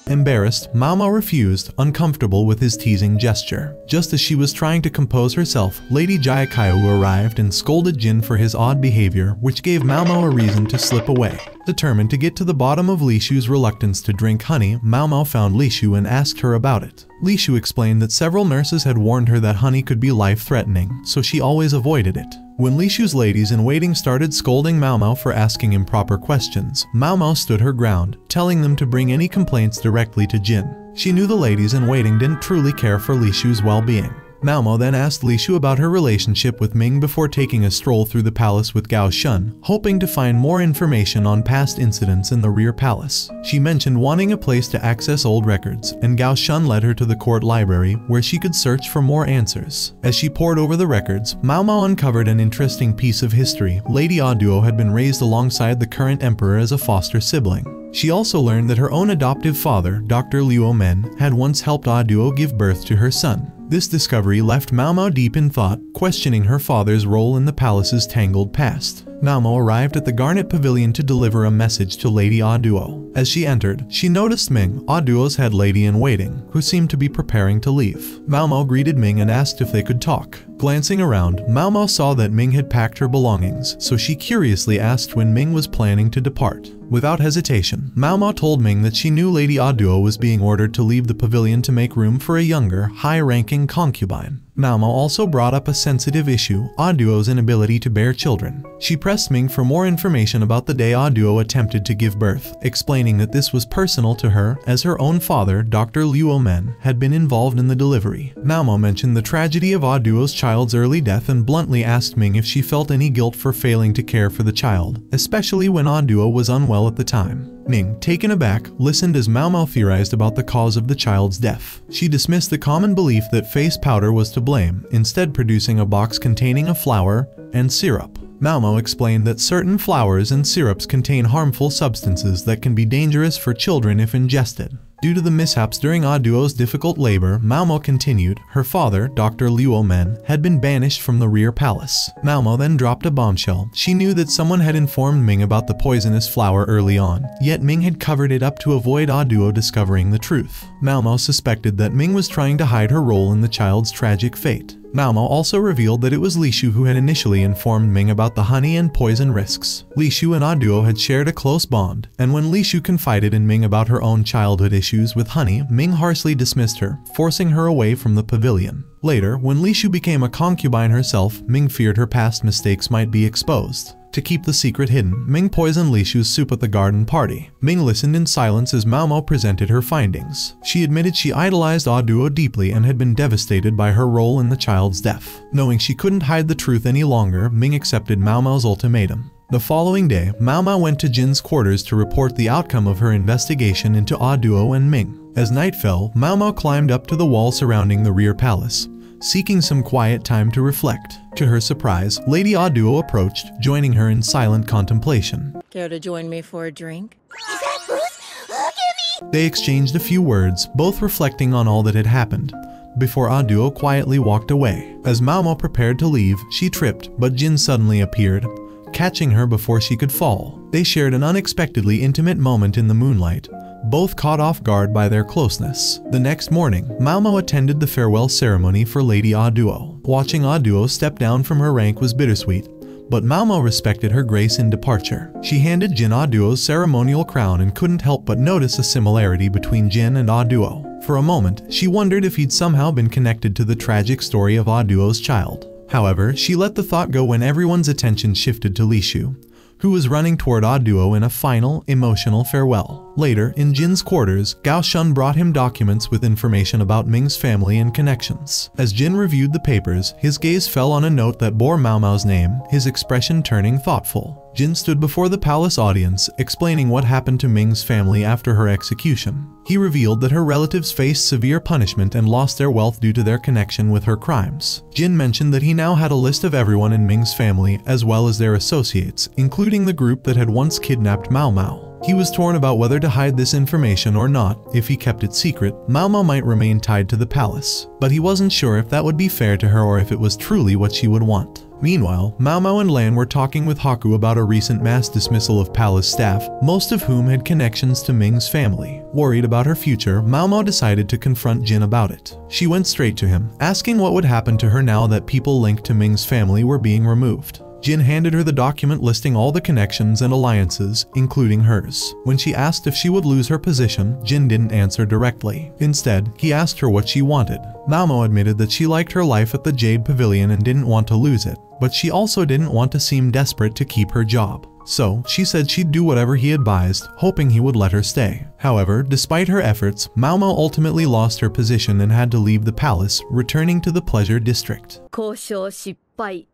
Embarrassed, Maomao refused, uncomfortable with his teasing gesture. Just as she was trying to compose herself, Lady Jayakawa arrived and scolded Jin for his odd behavior, which gave Maomao a reason to slip away. Determined to get to the bottom of Lishu's reluctance to drink honey, Maomao found Lishu and asked her about it. Lishu explained that several nurses had warned her that honey could be life-threatening, so she always avoided it. When Lishu's ladies-in-waiting started scolding Maomao for asking improper questions, Maomao stood her ground, telling them to bring any complaints directly to Jin. She knew the ladies-in-waiting didn't truly care for Lishu's well-being. Maomao then asked Li Shu about her relationship with Ming before taking a stroll through the palace with Gao Shun, hoping to find more information on past incidents in the rear palace. She mentioned wanting a place to access old records, and Gao Shun led her to the court library where she could search for more answers. As she pored over the records, Maomao uncovered an interesting piece of history. Lady Aduo had been raised alongside the current emperor as a foster sibling. She also learned that her own adoptive father, Dr. Liu Men, had once helped Aduo give birth to her son. This discovery left Maomao deep in thought, questioning her father's role in the palace's tangled past. Maomao arrived at the Garnet Pavilion to deliver a message to Lady Aduo. As she entered, she noticed Ming, Aduo's head lady-in-waiting, who seemed to be preparing to leave. Maomao greeted Ming and asked if they could talk. Glancing around, Maomao saw that Ming had packed her belongings, so she curiously asked when Ming was planning to depart. Without hesitation, Maomao told Ming that she knew Lady Aduo was being ordered to leave the pavilion to make room for a younger, high-ranking concubine. Maomao also brought up a sensitive issue, Aduo's inability to bear children. She pressed Ming for more information about the day Aduo attempted to give birth, explaining that this was personal to her, as her own father, Dr. Liu Men, had been involved in the delivery. Maomao mentioned the tragedy of Aduo's child's early death and bluntly asked Ming if she felt any guilt for failing to care for the child, especially when Aduo was unwell at the time. Ming, taken aback, listened as Maomao theorized about the cause of the child's death. She dismissed the common belief that face powder was to blame, instead producing a box containing a flower and syrup. Maomao explained that certain flowers and syrups contain harmful substances that can be dangerous for children if ingested. Due to the mishaps during Aduo's difficult labor, Maomao continued, her father, Dr. Liu Men, had been banished from the rear palace. Maomao then dropped a bombshell. She knew that someone had informed Ming about the poisonous flower early on, yet Ming had covered it up to avoid Aduo discovering the truth. Maomao suspected that Ming was trying to hide her role in the child's tragic fate. Maomao also revealed that it was Li Shu who had initially informed Ming about the honey and poison risks. Li Shu and Aduo had shared a close bond, and when Li Shu confided in Ming about her own childhood issues with honey, Ming harshly dismissed her, forcing her away from the pavilion. Later, when Li Shu became a concubine herself, Ming feared her past mistakes might be exposed. To keep the secret hidden, Ming poisoned Li Shu's soup at the garden party. Ming listened in silence as Maomao presented her findings. She admitted she idolized Aduo deeply and had been devastated by her role in the child's death. Knowing she couldn't hide the truth any longer, Ming accepted Maomao's ultimatum. The following day, Maomao went to Jin's quarters to report the outcome of her investigation into Aduo and Ming. As night fell, Maomao climbed up to the wall surrounding the rear palace, seeking some quiet time to reflect. To her surprise, Lady Aduo approached, joining her in silent contemplation.
Care to join me for a drink?
Is that Bruce? Look at me!
They exchanged a few words, both reflecting on all that had happened, before Aduo quietly walked away. As Maomao prepared to leave, she tripped, but Jin suddenly appeared, catching her before she could fall. They shared an unexpectedly intimate moment in the moonlight, both caught off guard by their closeness. The next morning, Maomao attended the farewell ceremony for Lady Aduo. Watching Aduo step down from her rank was bittersweet, but Maomao respected her grace in departure. She handed Jin Aduo's ceremonial crown and couldn't help but notice a similarity between Jin and Aduo. For a moment, she wondered if he'd somehow been connected to the tragic story of Aduo's child. However, she let the thought go when everyone's attention shifted to Li Shu, who was running toward Aduo in a final, emotional farewell. Later, in Jin's quarters, Gao Shun brought him documents with information about Ming's family and connections. As Jin reviewed the papers, his gaze fell on a note that bore Maomao's name, his expression turning thoughtful. Jin stood before the palace audience, explaining what happened to Ming's family after her execution. He revealed that her relatives faced severe punishment and lost their wealth due to their connection with her crimes. Jin mentioned that he now had a list of everyone in Ming's family, as well as their associates, including the group that had once kidnapped Maomao. He was torn about whether to hide this information or not. If he kept it secret, Maomao might remain tied to the palace, but he wasn't sure if that would be fair to her or if it was truly what she would want. Meanwhile, Maomao and Lan were talking with Haku about a recent mass dismissal of palace staff, most of whom had connections to Ming's family. Worried about her future, Maomao decided to confront Jin about it. She went straight to him, asking what would happen to her now that people linked to Ming's family were being removed. Jin handed her the document listing all the connections and alliances, including hers. When she asked if she would lose her position, Jin didn't answer directly. Instead, he asked her what she wanted. Maomao admitted that she liked her life at the Jade Pavilion and didn't want to lose it, but she also didn't want to seem desperate to keep her job. So she said she'd do whatever he advised, hoping he would let her stay. However, despite her efforts, Maomao ultimately lost her position and had to leave the palace, returning to the pleasure district.
交渉失敗。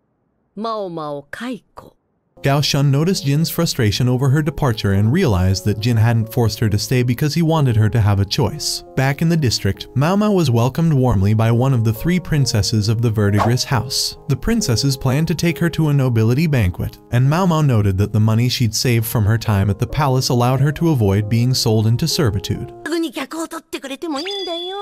Maomao解雇。
Gao Shun noticed Jin's frustration over her departure and realized that Jin hadn't forced her to stay because he wanted her to have a choice. Back in the district, Maomao was welcomed warmly by one of the 3 princesses of the verdigris house. The princesses planned to take her to a nobility banquet, and Maomao noted that the money she'd saved from her time at the palace allowed her to avoid being sold into servitude.
すぐに客を取ってくれてもいいんだよ。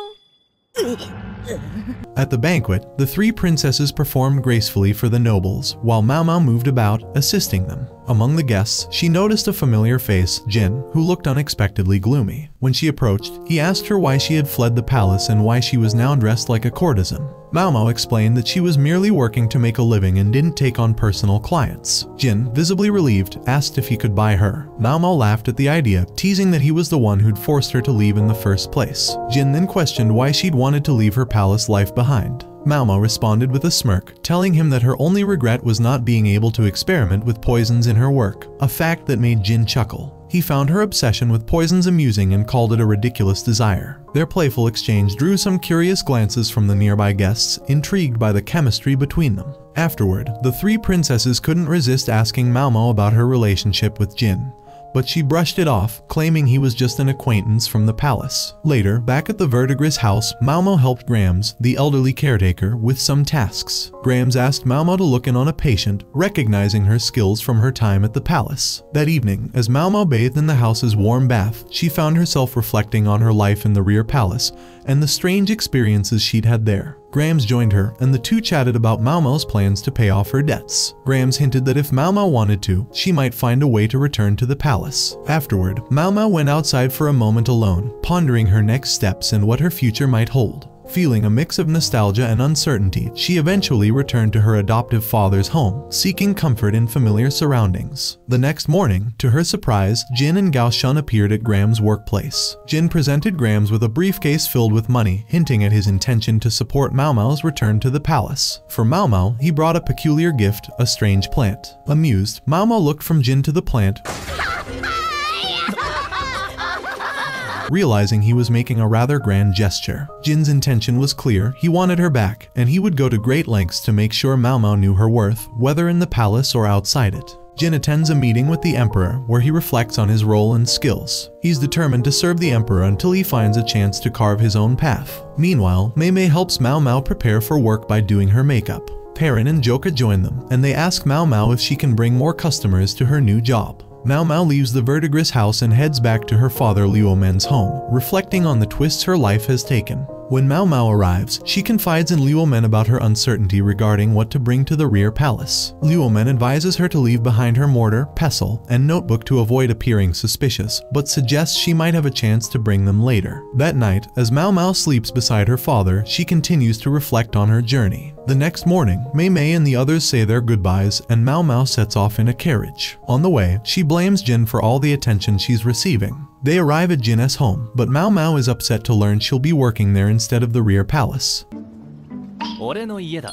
At the banquet, the 3 princesses performed gracefully for the nobles, while Maomao moved about, assisting them. Among the guests, she noticed a familiar face, Jin, who looked unexpectedly gloomy. When she approached, he asked her why she had fled the palace and why she was now dressed like a courtesan. Maomao explained that she was merely working to make a living and didn't take on personal clients. Jin, visibly relieved, asked if he could buy her. Maomao laughed at the idea, teasing that he was the one who'd forced her to leave in the first place. Jin then questioned why she'd wanted to leave her palace life behind. Maomao responded with a smirk, telling him that her only regret was not being able to experiment with poisons in her work, a fact that made Jin chuckle. He found her obsession with poisons amusing and called it a ridiculous desire. Their playful exchange drew some curious glances from the nearby guests, intrigued by the chemistry between them. Afterward, the 3 princesses couldn't resist asking Maomao about her relationship with Jin, but she brushed it off, claiming he was just an acquaintance from the palace. Later, back at the verdigris house, Maomao helped Grams, the elderly caretaker, with some tasks. Grams asked Maomao to look in on a patient, recognizing her skills from her time at the palace. That evening, as Maomao bathed in the house's warm bath, she found herself reflecting on her life in the rear palace and the strange experiences she'd had there. Grams joined her, and the 2 chatted about Maomao's plans to pay off her debts. Grams hinted that if Maomao wanted to, she might find a way to return to the palace. Afterward, Maomao went outside for a moment alone, pondering her next steps and what her future might hold. Feeling a mix of nostalgia and uncertainty, she eventually returned to her adoptive father's home, seeking comfort in familiar surroundings. The next morning, to her surprise, Jin and Gao Shun appeared at Graham's workplace. Jin presented Grams with a briefcase filled with money, hinting at his intention to support Maomao's return to the palace. For Maomao, he brought a peculiar gift, a strange plant. Amused, Maomao looked from Jin to the plant, realizing he was making a rather grand gesture. Jin's intention was clear, he wanted her back, and he would go to great lengths to make sure Maomao knew her worth, whether in the palace or outside it. Jin attends a meeting with the Emperor, where he reflects on his role and skills. He's determined to serve the Emperor until he finds a chance to carve his own path. Meanwhile, Mei helps Maomao prepare for work by doing her makeup. Perrin and Joka join them, and they ask Maomao if she can bring more customers to her new job. Maomao leaves the verdigris house and heads back to her father Liuomen's home, reflecting on the twists her life has taken. When Maomao arrives, she confides in Liuomen about her uncertainty regarding what to bring to the rear palace. Liuomen advises her to leave behind her mortar, pestle, and notebook to avoid appearing suspicious, but suggests she might have a chance to bring them later. That night, as Maomao sleeps beside her father, she continues to reflect on her journey. The next morning, Mei and the others say their goodbyes, and Maomao sets off in a carriage. On the way, she blames Jin for all the attention she's receiving. They arrive at Jin's home, but Maomao is upset to learn she'll be working there instead of the rear palace.
俺の家だ。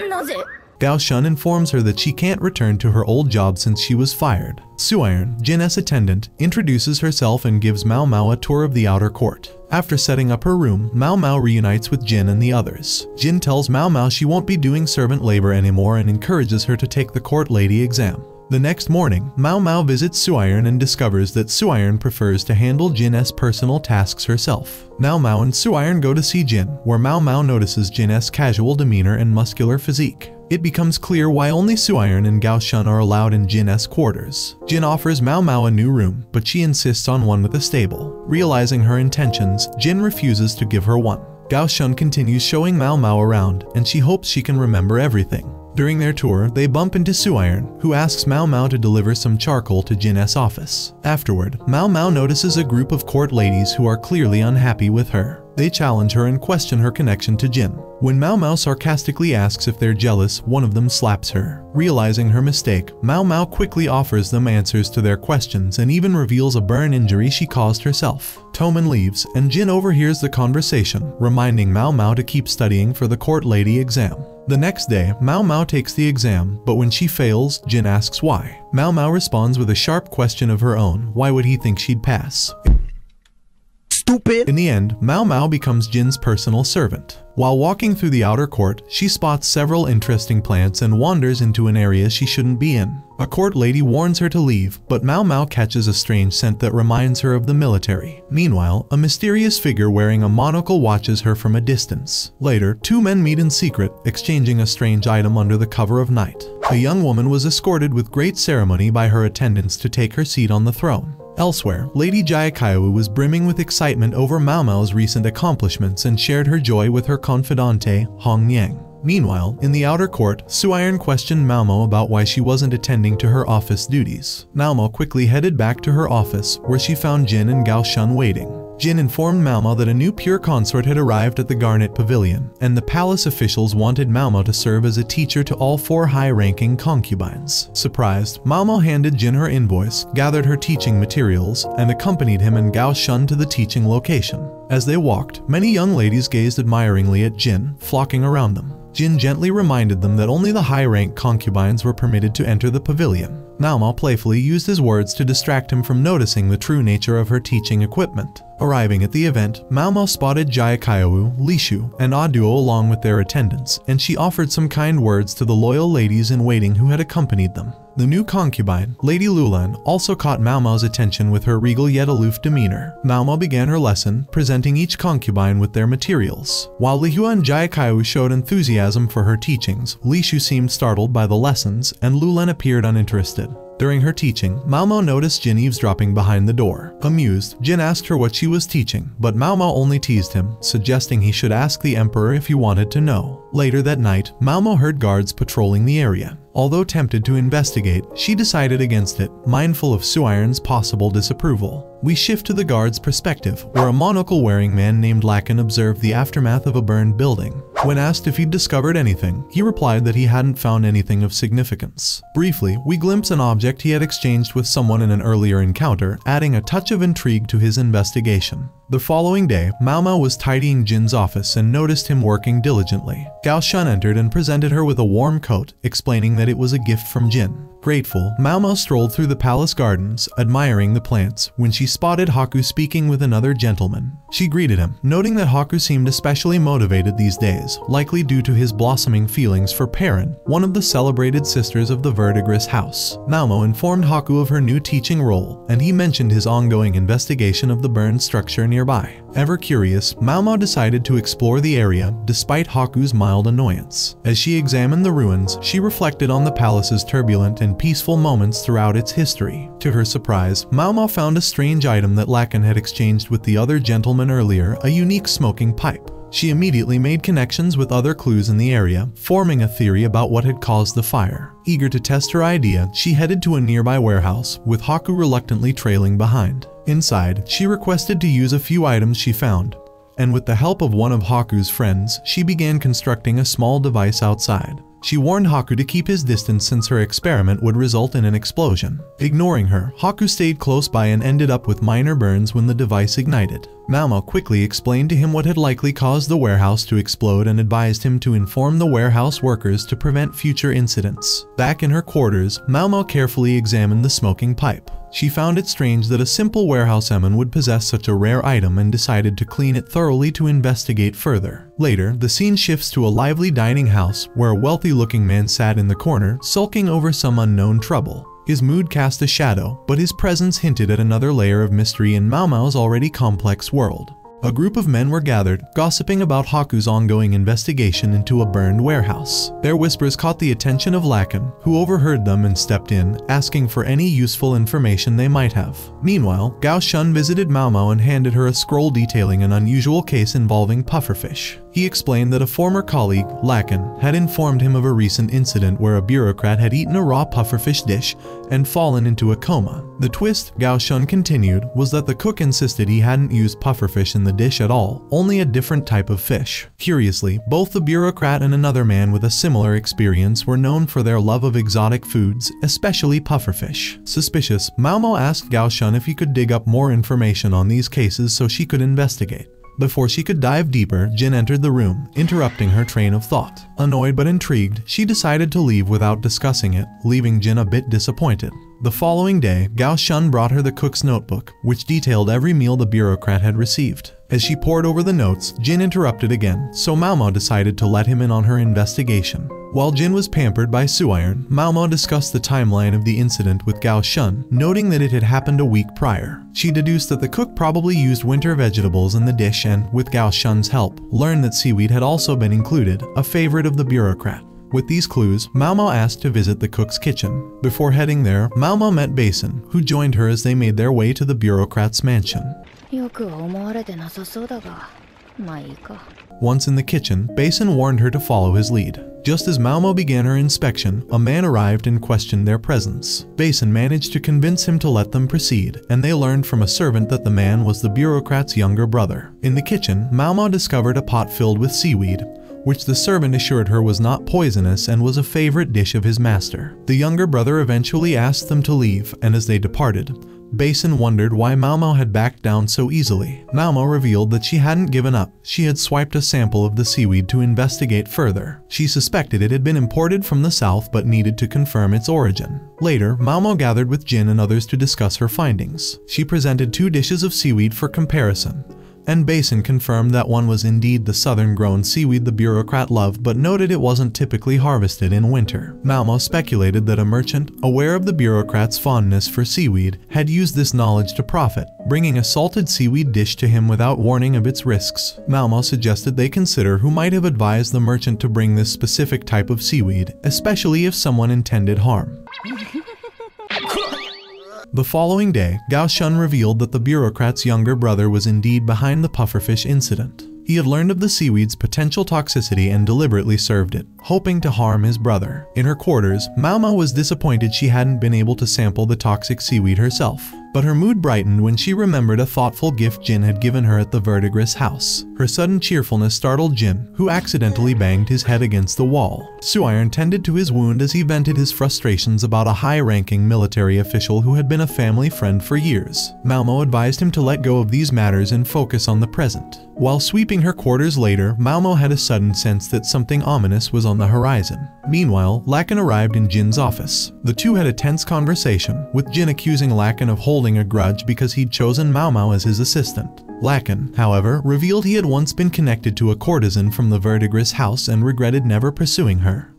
なぜ
Gao Shun informs her that she can't return to her old job since she was fired. Suiron, Jin's attendant, introduces herself and gives Maomao a tour of the outer court. After setting up her room, Maomao reunites with Jin and the others. Jin tells Maomao she won't be doing servant labor anymore and encourages her to take the court lady exam. The next morning, Maomao visits Suiron and discovers that Suiron prefers to handle Jin's personal tasks herself. Maomao and Suiron go to see Jin, where Maomao notices Jin's casual demeanor and muscular physique. It becomes clear why only Suiron and Gao Shun are allowed in Jin's quarters. Jin offers Maomao a new room, but she insists on one with a stable. Realizing her intentions, Jin refuses to give her one. Gao Shun continues showing Maomao around, and she hopes she can remember everything. During their tour, they bump into Suiron, who asks Maomao to deliver some charcoal to Jin's office. Afterward, Maomao notices a group of court ladies who are clearly unhappy with her. They challenge her and question her connection to Jin. When Maomao sarcastically asks if they're jealous, one of them slaps her. Realizing her mistake, Maomao quickly offers them answers to their questions and even reveals a burn injury she caused herself. Toman leaves, and Jin overhears the conversation, reminding Maomao to keep studying for the court lady exam. The next day, Maomao takes the exam, but when she fails, Jin asks why. Maomao responds with a sharp question of her own: why would he think she'd pass? Stupid! In the end, Maomao becomes Jin's personal servant. While walking through the outer court, she spots several interesting plants and wanders into an area she shouldn't be in. A court lady warns her to leave, but Maomao catches a strange scent that reminds her of the military. Meanwhile, a mysterious figure wearing a monocle watches her from a distance. Later, two men meet in secret, exchanging a strange item under the cover of night. A young woman was escorted with great ceremony by her attendants to take her seat on the throne. Elsewhere, Lady Jayakawa was brimming with excitement over Maomao's recent accomplishments and shared her joy with her confidante, Hong Yang. Meanwhile, in the outer court, Suiron questioned Maomao about why she wasn't attending to her office duties. Maomao quickly headed back to her office, where she found Jin and Gao Shun waiting. Jin informed Maomao that a new pure consort had arrived at the Garnet Pavilion, and the palace officials wanted Maomao to serve as a teacher to all 4 high-ranking concubines. Surprised, Maomao handed Jin her invoice, gathered her teaching materials, and accompanied him and Gao Shun to the teaching location. As they walked, many young ladies gazed admiringly at Jin, flocking around them. Jin gently reminded them that only the high-ranked concubines were permitted to enter the pavilion. Maomao playfully used his words to distract him from noticing the true nature of her teaching equipment. Arriving at the event, Maomao spotted Jayakawa, Lishu, and Aduo along with their attendants, and she offered some kind words to the loyal ladies in waiting who had accompanied them. The new concubine, Lady Lulan, also caught Maomao's attention with her regal yet aloof demeanor. Maomao began her lesson, presenting each concubine with their materials. While Lihua and Jayakawa showed enthusiasm for her teachings, Lishu seemed startled by the lessons, and Lulan appeared uninterested. During her teaching, Maomao noticed Jin eavesdropping behind the door. Amused, Jin asked her what she was teaching, but Maomao only teased him, suggesting he should ask the emperor if he wanted to know. Later that night, Maomao heard guards patrolling the area. Although tempted to investigate, she decided against it, mindful of Suiron's possible disapproval. We shift to the guard's perspective, where a monocle-wearing man named Lakan observed the aftermath of a burned building. When asked if he'd discovered anything, he replied that he hadn't found anything of significance. Briefly, we glimpse an object he had exchanged with someone in an earlier encounter, adding a touch of intrigue to his investigation. The following day, Maomao was tidying Jin's office and noticed him working diligently. Gao Shun entered and presented her with a warm coat, explaining that it was a gift from Jin. Grateful, Maomao strolled through the palace gardens, admiring the plants, when she spotted Haku speaking with another gentleman. She greeted him, noting that Haku seemed especially motivated these days, likely due to his blossoming feelings for Perrin, one of the celebrated sisters of the Verdigris house. Maomao informed Haku of her new teaching role, and he mentioned his ongoing investigation of the burned structure nearby. Ever curious, Maomao decided to explore the area, despite Haku's mild annoyance. As she examined the ruins, she reflected on the palace's turbulent and peaceful moments throughout its history. To her surprise, Maomao found a strange item that Lakan had exchanged with the other gentleman earlier, a unique smoking pipe. She immediately made connections with other clues in the area, forming a theory about what had caused the fire. Eager to test her idea, she headed to a nearby warehouse, with Haku reluctantly trailing behind. Inside, she requested to use a few items she found, and with the help of one of Haku's friends, she began constructing a small device outside. She warned Haku to keep his distance since her experiment would result in an explosion. Ignoring her, Haku stayed close by and ended up with minor burns when the device ignited. Maomao quickly explained to him what had likely caused the warehouse to explode and advised him to inform the warehouse workers to prevent future incidents. Back in her quarters, Maomao carefully examined the smoking pipe. She found it strange that a simple warehouse woman would possess such a rare item and decided to clean it thoroughly to investigate further. Later, the scene shifts to a lively dining house where a wealthy-looking man sat in the corner, sulking over some unknown trouble. His mood cast a shadow, but his presence hinted at another layer of mystery in Maomao's already complex world. A group of men were gathered, gossiping about Haku's ongoing investigation into a burned warehouse. Their whispers caught the attention of Lakan, who overheard them and stepped in, asking for any useful information they might have. Meanwhile, Gao Shun visited Maomao and handed her a scroll detailing an unusual case involving pufferfish. He explained that a former colleague, Lakan, had informed him of a recent incident where a bureaucrat had eaten a raw pufferfish dish and fallen into a coma. The twist, Gao Shun continued, was that the cook insisted he hadn't used pufferfish in the the dish at all, only a different type of fish. Curiously, both the bureaucrat and another man with a similar experience were known for their love of exotic foods, especially pufferfish. Suspicious, Maomao asked Gao Shun if he could dig up more information on these cases so she could investigate. Before she could dive deeper, Jin entered the room, interrupting her train of thought. Annoyed but intrigued, she decided to leave without discussing it, leaving Jin a bit disappointed. The following day, Gao Shun brought her the cook's notebook, which detailed every meal the bureaucrat had received. As she pored over the notes, Jin interrupted again, so Maomao decided to let him in on her investigation. While Jin was pampered by Suiron, Maomao discussed the timeline of the incident with Gao Shun, noting that it had happened a week prior. She deduced that the cook probably used winter vegetables in the dish and, with Gao Shun's help, learned that seaweed had also been included, a favorite of the bureaucrat. With these clues, Maomao asked to visit the cook's kitchen. Before heading there, Maomao met Basin, who joined her as they made their way to the bureaucrat's mansion. Once in the kitchen, Basin warned her to follow his lead. Just as Maomao began her inspection, a man arrived and questioned their presence. Basin managed to convince him to let them proceed, and they learned from a servant that the man was the bureaucrat's younger brother. In the kitchen, Maomao discovered a pot filled with seaweed, which the servant assured her was not poisonous and was a favorite dish of his master. The younger brother eventually asked them to leave, and as they departed, Basin wondered why Maomao had backed down so easily. Maomao revealed that she hadn't given up. She had swiped a sample of the seaweed to investigate further. She suspected it had been imported from the south but needed to confirm its origin. Later, Maomao gathered with Jin and others to discuss her findings. She presented 2 dishes of seaweed for comparison, and Basin confirmed that one was indeed the southern-grown seaweed the bureaucrat loved but noted it wasn't typically harvested in winter. Maomao speculated that a merchant, aware of the bureaucrat's fondness for seaweed, had used this knowledge to profit, bringing a salted seaweed dish to him without warning of its risks. Maomao suggested they consider who might have advised the merchant to bring this specific type of seaweed, especially if someone intended harm. The following day, Gao Shun revealed that the bureaucrat's younger brother was indeed behind the pufferfish incident. He had learned of the seaweed's potential toxicity and deliberately served it, hoping to harm his brother. In her quarters, Maomao was disappointed she hadn't been able to sample the toxic seaweed herself, but her mood brightened when she remembered a thoughtful gift Jin had given her at the Verdigris house. Her sudden cheerfulness startled Jin, who accidentally banged his head against the wall. Suiron tended to his wound as he vented his frustrations about a high-ranking military official who had been a family friend for years. Maomao advised him to let go of these matters and focus on the present. While sweeping her quarters later, Maomao had a sudden sense that something ominous was on the horizon. Meanwhile, Lakan arrived in Jin's office. The two had a tense conversation, with Jin accusing Lakan of holding a grudge because he'd chosen Maomao as his assistant. Lakan, however, revealed he had once been connected to a courtesan from the Verdigris house and regretted never pursuing her.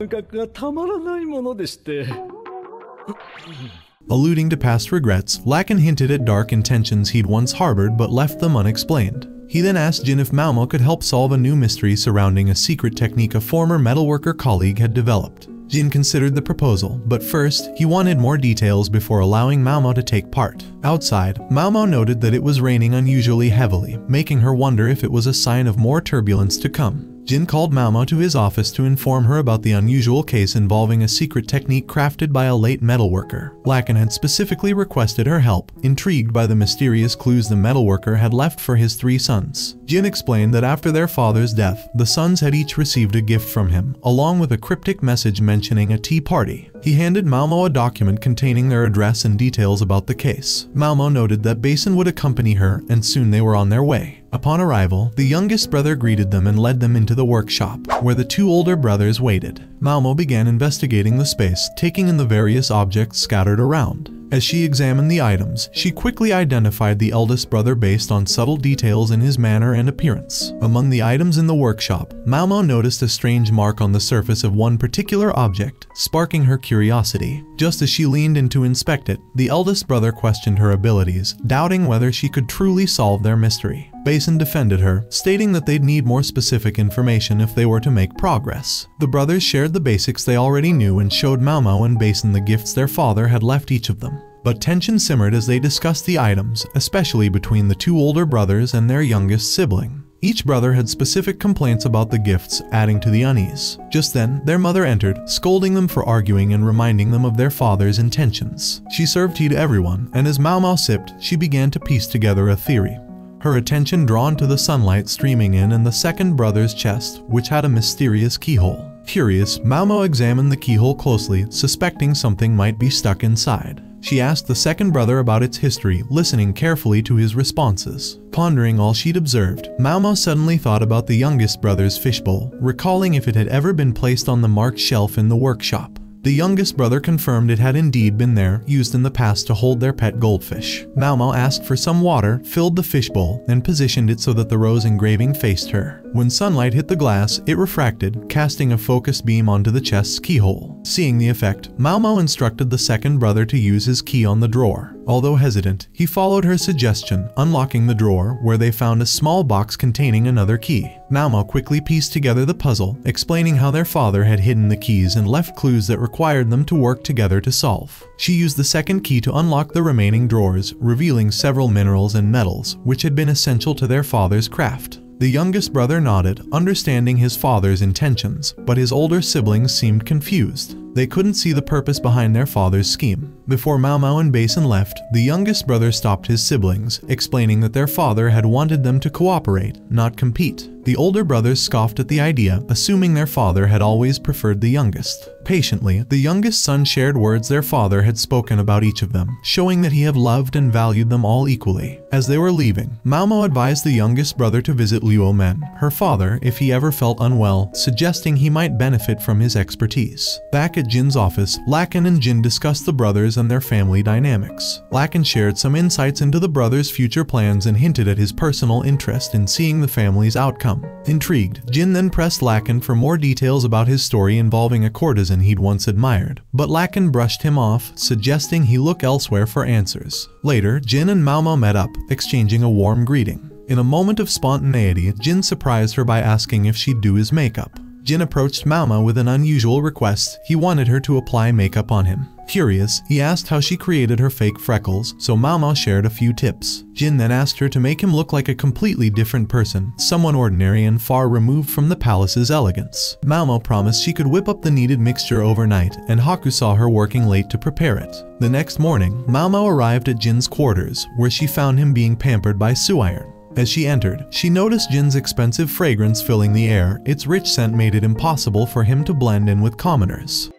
Alluding to past regrets, Lakan hinted at dark intentions he'd once harbored but left them unexplained. He then asked Jin if Maomao could help solve a new mystery surrounding a secret technique a former metalworker colleague had developed. Jin considered the proposal, but first, he wanted more details before allowing Maomao to take part. Outside, Maomao noted that it was raining unusually heavily, making her wonder if it was a sign of more turbulence to come. Jin called Maomao to his office to inform her about the unusual case involving a secret technique crafted by a late metalworker. Lakan had specifically requested her help, intrigued by the mysterious clues the metalworker had left for his 3 sons. Jin explained that after their father's death, the sons had each received a gift from him, along with a cryptic message mentioning a tea party. He handed Maomao a document containing their address and details about the case. Maomao noted that Basin would accompany her, and soon they were on their way. Upon arrival, the youngest brother greeted them and led them into the workshop, where the 2 older brothers waited. Maomao began investigating the space, taking in the various objects scattered around. As she examined the items, she quickly identified the eldest brother based on subtle details in his manner and appearance. Among the items in the workshop, Maomao noticed a strange mark on the surface of one particular object, sparking her curiosity. Just as she leaned in to inspect it, the eldest brother questioned her abilities, doubting whether she could truly solve their mystery. Basin defended her, stating that they'd need more specific information if they were to make progress. The brothers shared the basics they already knew and showed Maomao and Basin the gifts their father had left each of them. But tension simmered as they discussed the items, especially between the 2 older brothers and their youngest sibling. Each brother had specific complaints about the gifts, adding to the unease. Just then, their mother entered, scolding them for arguing and reminding them of their father's intentions. She served tea to everyone, and as Maomao sipped, she began to piece together a theory. her attention drawn to the sunlight streaming in and the second brother's chest, which had a mysterious keyhole. Curious, Maomao examined the keyhole closely, suspecting something might be stuck inside. She asked the second brother about its history, listening carefully to his responses. Pondering all she'd observed, Maomao suddenly thought about the youngest brother's fishbowl, recalling if it had ever been placed on the marked shelf in the workshop. The youngest brother confirmed it had indeed been there, used in the past to hold their pet goldfish. Maomao asked for some water, filled the fishbowl, and positioned it so that the rose engraving faced her. When sunlight hit the glass, it refracted, casting a focused beam onto the chest's keyhole. Seeing the effect, Maomao instructed the second brother to use his key on the drawer. Although hesitant, he followed her suggestion, unlocking the drawer, where they found a small box containing another key. Maomao quickly pieced together the puzzle, explaining how their father had hidden the keys and left clues that required them to work together to solve. She used the second key to unlock the remaining drawers, revealing several minerals and metals, which had been essential to their father's craft. The youngest brother nodded, understanding his father's intentions, but his older siblings seemed confused. They couldn't see the purpose behind their father's scheme. Before Maomao and Basin left, the youngest brother stopped his siblings, explaining that their father had wanted them to cooperate, not compete. The older brothers scoffed at the idea, assuming their father had always preferred the youngest. Patiently, the youngest son shared words their father had spoken about each of them, showing that he had loved and valued them all equally. As they were leaving, Maomao advised the youngest brother to visit Liu Men, her father, if he ever felt unwell, suggesting he might benefit from his expertise. Back at Jin's office, Lakan and Jin discussed the brothers and their family dynamics. Lakan shared some insights into the brothers' future plans and hinted at his personal interest in seeing the family's outcome. Intrigued, Jin then pressed Lakan for more details about his story involving a courtesan he'd once admired, but Lakan brushed him off, suggesting he look elsewhere for answers. Later, Jin and Maomao met up, exchanging a warm greeting. In a moment of spontaneity, Jin surprised her by asking if she'd do his makeup. Jin approached Maomao with an unusual request. He wanted her to apply makeup on him. Curious, he asked how she created her fake freckles, so Maomao shared a few tips. Jin then asked her to make him look like a completely different person, someone ordinary and far removed from the palace's elegance. Maomao promised she could whip up the needed mixture overnight, and Haku saw her working late to prepare it. The next morning, Maomao arrived at Jin's quarters, where she found him being pampered by Suiron. As she entered, she noticed Jin's expensive fragrance filling the air. Its rich scent made it impossible for him to blend in with commoners.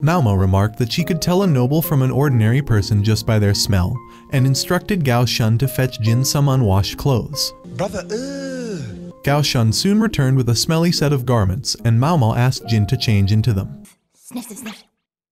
Maomao remarked that she could tell a noble from an ordinary person just by their smell, and instructed Gao Shun to fetch Jin some unwashed clothes.
Brother,
Gao Shun soon returned with a smelly set of garments, and Maomao asked Jin to change into them.
Sniff, sniff, sniff.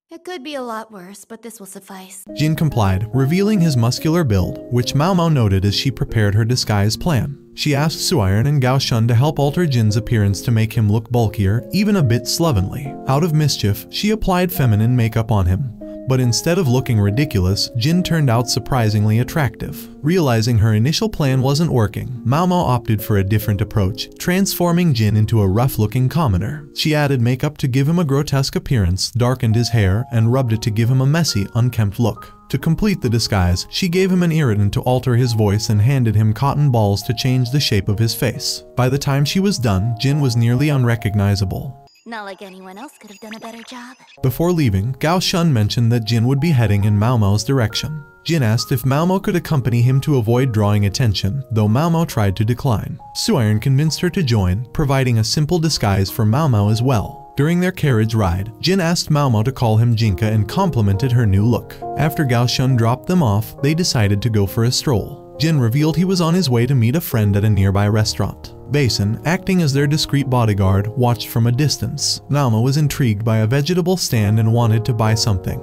It could be a lot worse, but this will suffice.
Jin complied, revealing his muscular build, which Maomao noted as she prepared her disguise plan. She asked Suiron and Gao Shun to help alter Jin's appearance to make him look bulkier, even a bit slovenly. Out of mischief, she applied feminine makeup on him. But instead of looking ridiculous, Jin turned out surprisingly attractive. Realizing her initial plan wasn't working, Maomao opted for a different approach, transforming Jin into a rough-looking commoner. She added makeup to give him a grotesque appearance, darkened his hair, and rubbed it to give him a messy, unkempt look. To complete the disguise, she gave him an irritant to alter his voice and handed him cotton balls to change the shape of his face. By the time she was done, Jin was nearly unrecognizable.
Not like anyone else could have done a better job.
Before leaving, Gao Shun mentioned that Jin would be heading in Maomao's direction. Jin asked if Maomao could accompany him to avoid drawing attention, though Maomao tried to decline. Suiron convinced her to join, providing a simple disguise for Maomao as well. During their carriage ride, Jin asked Maomao to call him Jinka and complimented her new look. After Gao Shun dropped them off, they decided to go for a stroll. Jin revealed he was on his way to meet a friend at a nearby restaurant. Basin, acting as their discreet bodyguard, watched from a distance. Maomao was intrigued by a vegetable stand and wanted to buy something.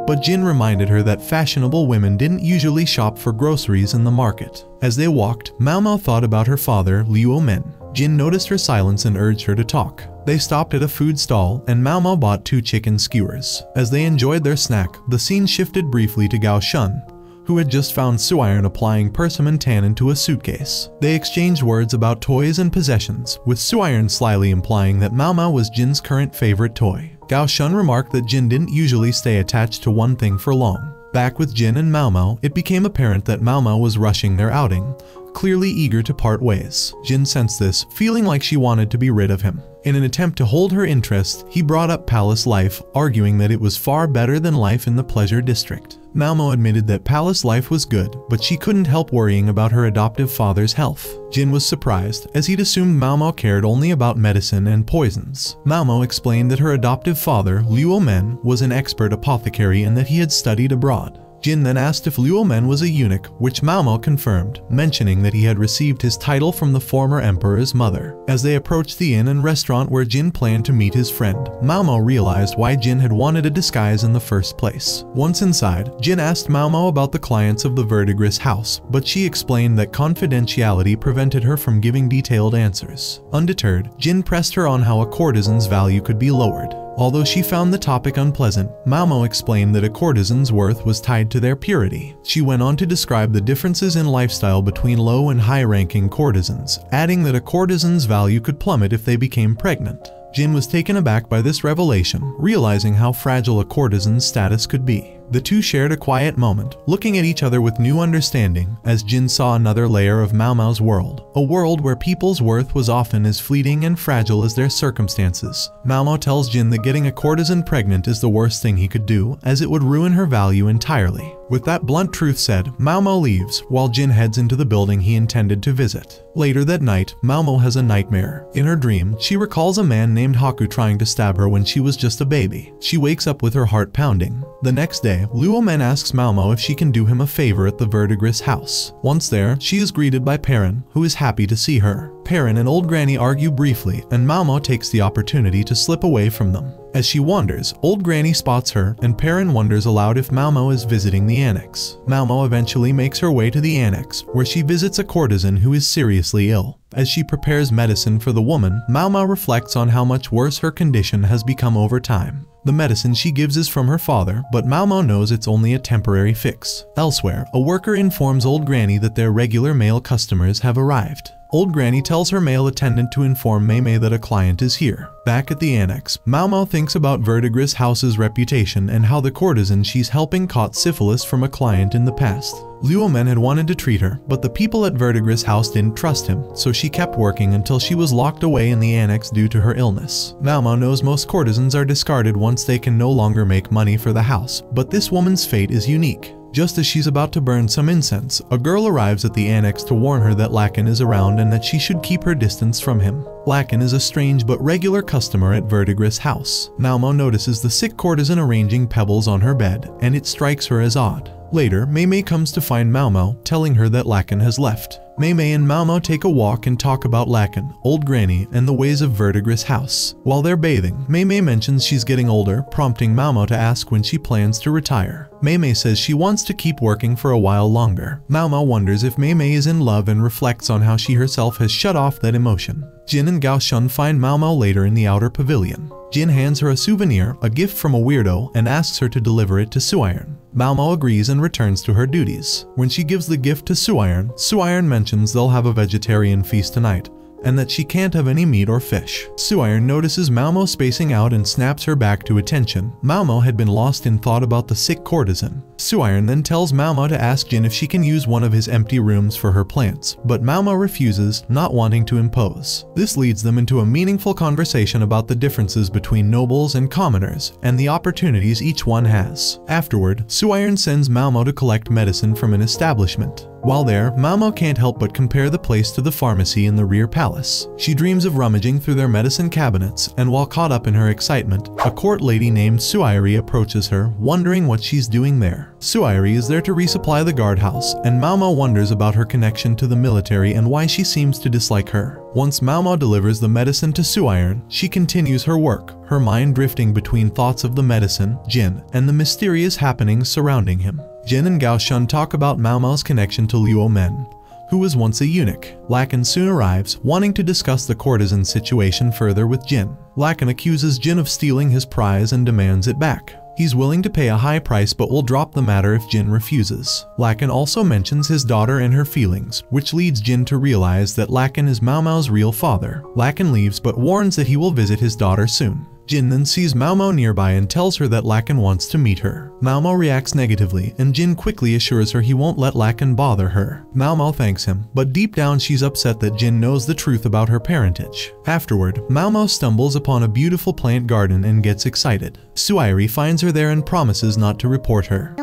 But Jin reminded her that fashionable women didn't usually shop for groceries in the market. As they walked, Maomao thought about her father, Liu Men. Jin noticed her silence and urged her to talk. They stopped at a food stall, and Maomao bought 2 chicken skewers. As they enjoyed their snack, the scene shifted briefly to Gao Shun, who had just found Suiron applying persimmon tannin to a suitcase. They exchanged words about toys and possessions, with Suiron slyly implying that Maomao was Jin's current favorite toy. Gao Shun remarked that Jin didn't usually stay attached to one thing for long. Back with Jin and Maomao, it became apparent that Maomao was rushing their outing, clearly eager to part ways. Jin sensed this, feeling like she wanted to be rid of him. In an attempt to hold her interest, he brought up palace life, arguing that it was far better than life in the pleasure district. Maomao admitted that palace life was good, but she couldn't help worrying about her adoptive father's health. Jin was surprised, as he'd assumed Maomao cared only about medicine and poisons. Maomao explained that her adoptive father, Luo Men, was an expert apothecary and that he had studied abroad. Jin then asked if Luo Men was a eunuch, which Maomao confirmed, mentioning that he had received his title from the former emperor's mother. As they approached the inn and restaurant where Jin planned to meet his friend, Maomao realized why Jin had wanted a disguise in the first place. Once inside, Jin asked Maomao about the clients of the verdigris house, but she explained that confidentiality prevented her from giving detailed answers. Undeterred, Jin pressed her on how a courtesan's value could be lowered. Although she found the topic unpleasant, Maomao explained that a courtesan's worth was tied to their purity. She went on to describe the differences in lifestyle between low and high-ranking courtesans, adding that a courtesan's value could plummet if they became pregnant. Jin was taken aback by this revelation, realizing how fragile a courtesan's status could be. The two shared a quiet moment, looking at each other with new understanding, as Jin saw another layer of Maomao's world, a world where people's worth was often as fleeting and fragile as their circumstances. Maomao tells Jin that getting a courtesan pregnant is the worst thing he could do, as it would ruin her value entirely. With that blunt truth said, Maomao leaves, while Jin heads into the building he intended to visit. Later that night, Maomao has a nightmare. In her dream, she recalls a man named Haku trying to stab her when she was just a baby. She wakes up with her heart pounding. The next day, Luo Men asks Maomao if she can do him a favor at the verdigris house. Once there, she is greeted by Perrin, who is happy to see her. Perrin and Old Granny argue briefly, and Maomao takes the opportunity to slip away from them. As she wanders, Old Granny spots her, and Perrin wonders aloud if Maomao is visiting the annex. Maomao eventually makes her way to the annex, where she visits a courtesan who is seriously ill. As she prepares medicine for the woman, Maomao reflects on how much worse her condition has become over time. The medicine she gives is from her father, but Maomao knows it's only a temporary fix. Elsewhere, a worker informs Old Granny that their regular male customers have arrived. Old Granny tells her male attendant to inform Mei that a client is here. Back at the annex, Maomao thinks about Verdigris House's reputation and how the courtesan she's helping caught syphilis from a client in the past. Luo Men had wanted to treat her, but the people at Verdigris House didn't trust him, so she kept working until she was locked away in the annex due to her illness. Maomao knows most courtesans are discarded once they can no longer make money for the house, but this woman's fate is unique. Just as she's about to burn some incense, a girl arrives at the annex to warn her that Lacan is around and that she should keep her distance from him. Lacan is a strange but regular customer at Verdigris House. Maomao notices the sick courtesan arranging pebbles on her bed, and it strikes her as odd. Later, Mei comes to find Maomao, telling her that Lacan has left. Mei and Maomao take a walk and talk about Lacan, Old Granny, and the ways of Verdigris House. While they're bathing, Mei mentions she's getting older, prompting Maomao to ask when she plans to retire. Mei says she wants to keep working for a while longer. Maomao wonders if Mei is in love and reflects on how she herself has shut off that emotion. Jin and Gao Shun find Maomao later in the outer pavilion. Jin hands her a souvenir, a gift from a weirdo, and asks her to deliver it to Suiron. Maomao agrees and returns to her duties. When she gives the gift to Suiron mentions they'll have a vegetarian feast tonight, and that she can't have any meat or fish. Suiron notices Maomao spacing out and snaps her back to attention. Maomao had been lost in thought about the sick courtesan. Suiron then tells Maomao to ask Jin if she can use one of his empty rooms for her plants, but Maomao refuses, not wanting to impose. This leads them into a meaningful conversation about the differences between nobles and commoners, and the opportunities each one has. Afterward, Suiron sends Maomao to collect medicine from an establishment. While there, Maomao can't help but compare the place to the pharmacy in the rear palace. She dreams of rummaging through their medicine cabinets, and while caught up in her excitement, a court lady named Suiri approaches her, wondering what she's doing there. Suiri is there to resupply the guardhouse, and Maomao wonders about her connection to the military and why she seems to dislike her. Once Maomao delivers the medicine to Suiron, she continues her work, her mind drifting between thoughts of the medicine, Jin, and the mysterious happenings surrounding him. Jin and Gao Shun talk about Maomao's connection to Luo Men, who was once a eunuch. Lacan soon arrives, wanting to discuss the courtesan situation further with Jin. Lacan accuses Jin of stealing his prize and demands it back. He's willing to pay a high price but will drop the matter if Jin refuses. Lacan also mentions his daughter and her feelings, which leads Jin to realize that Lacan is Maomao's real father. Lacan leaves but warns that he will visit his daughter soon. Jin then sees Maomao nearby and tells her that Lakan wants to meet her. Maomao reacts negatively, and Jin quickly assures her he won't let Lakan bother her. Maomao thanks him, but deep down she's upset that Jin knows the truth about her parentage. Afterward, Maomao stumbles upon a beautiful plant garden and gets excited. Suairi finds her there and promises not to report her.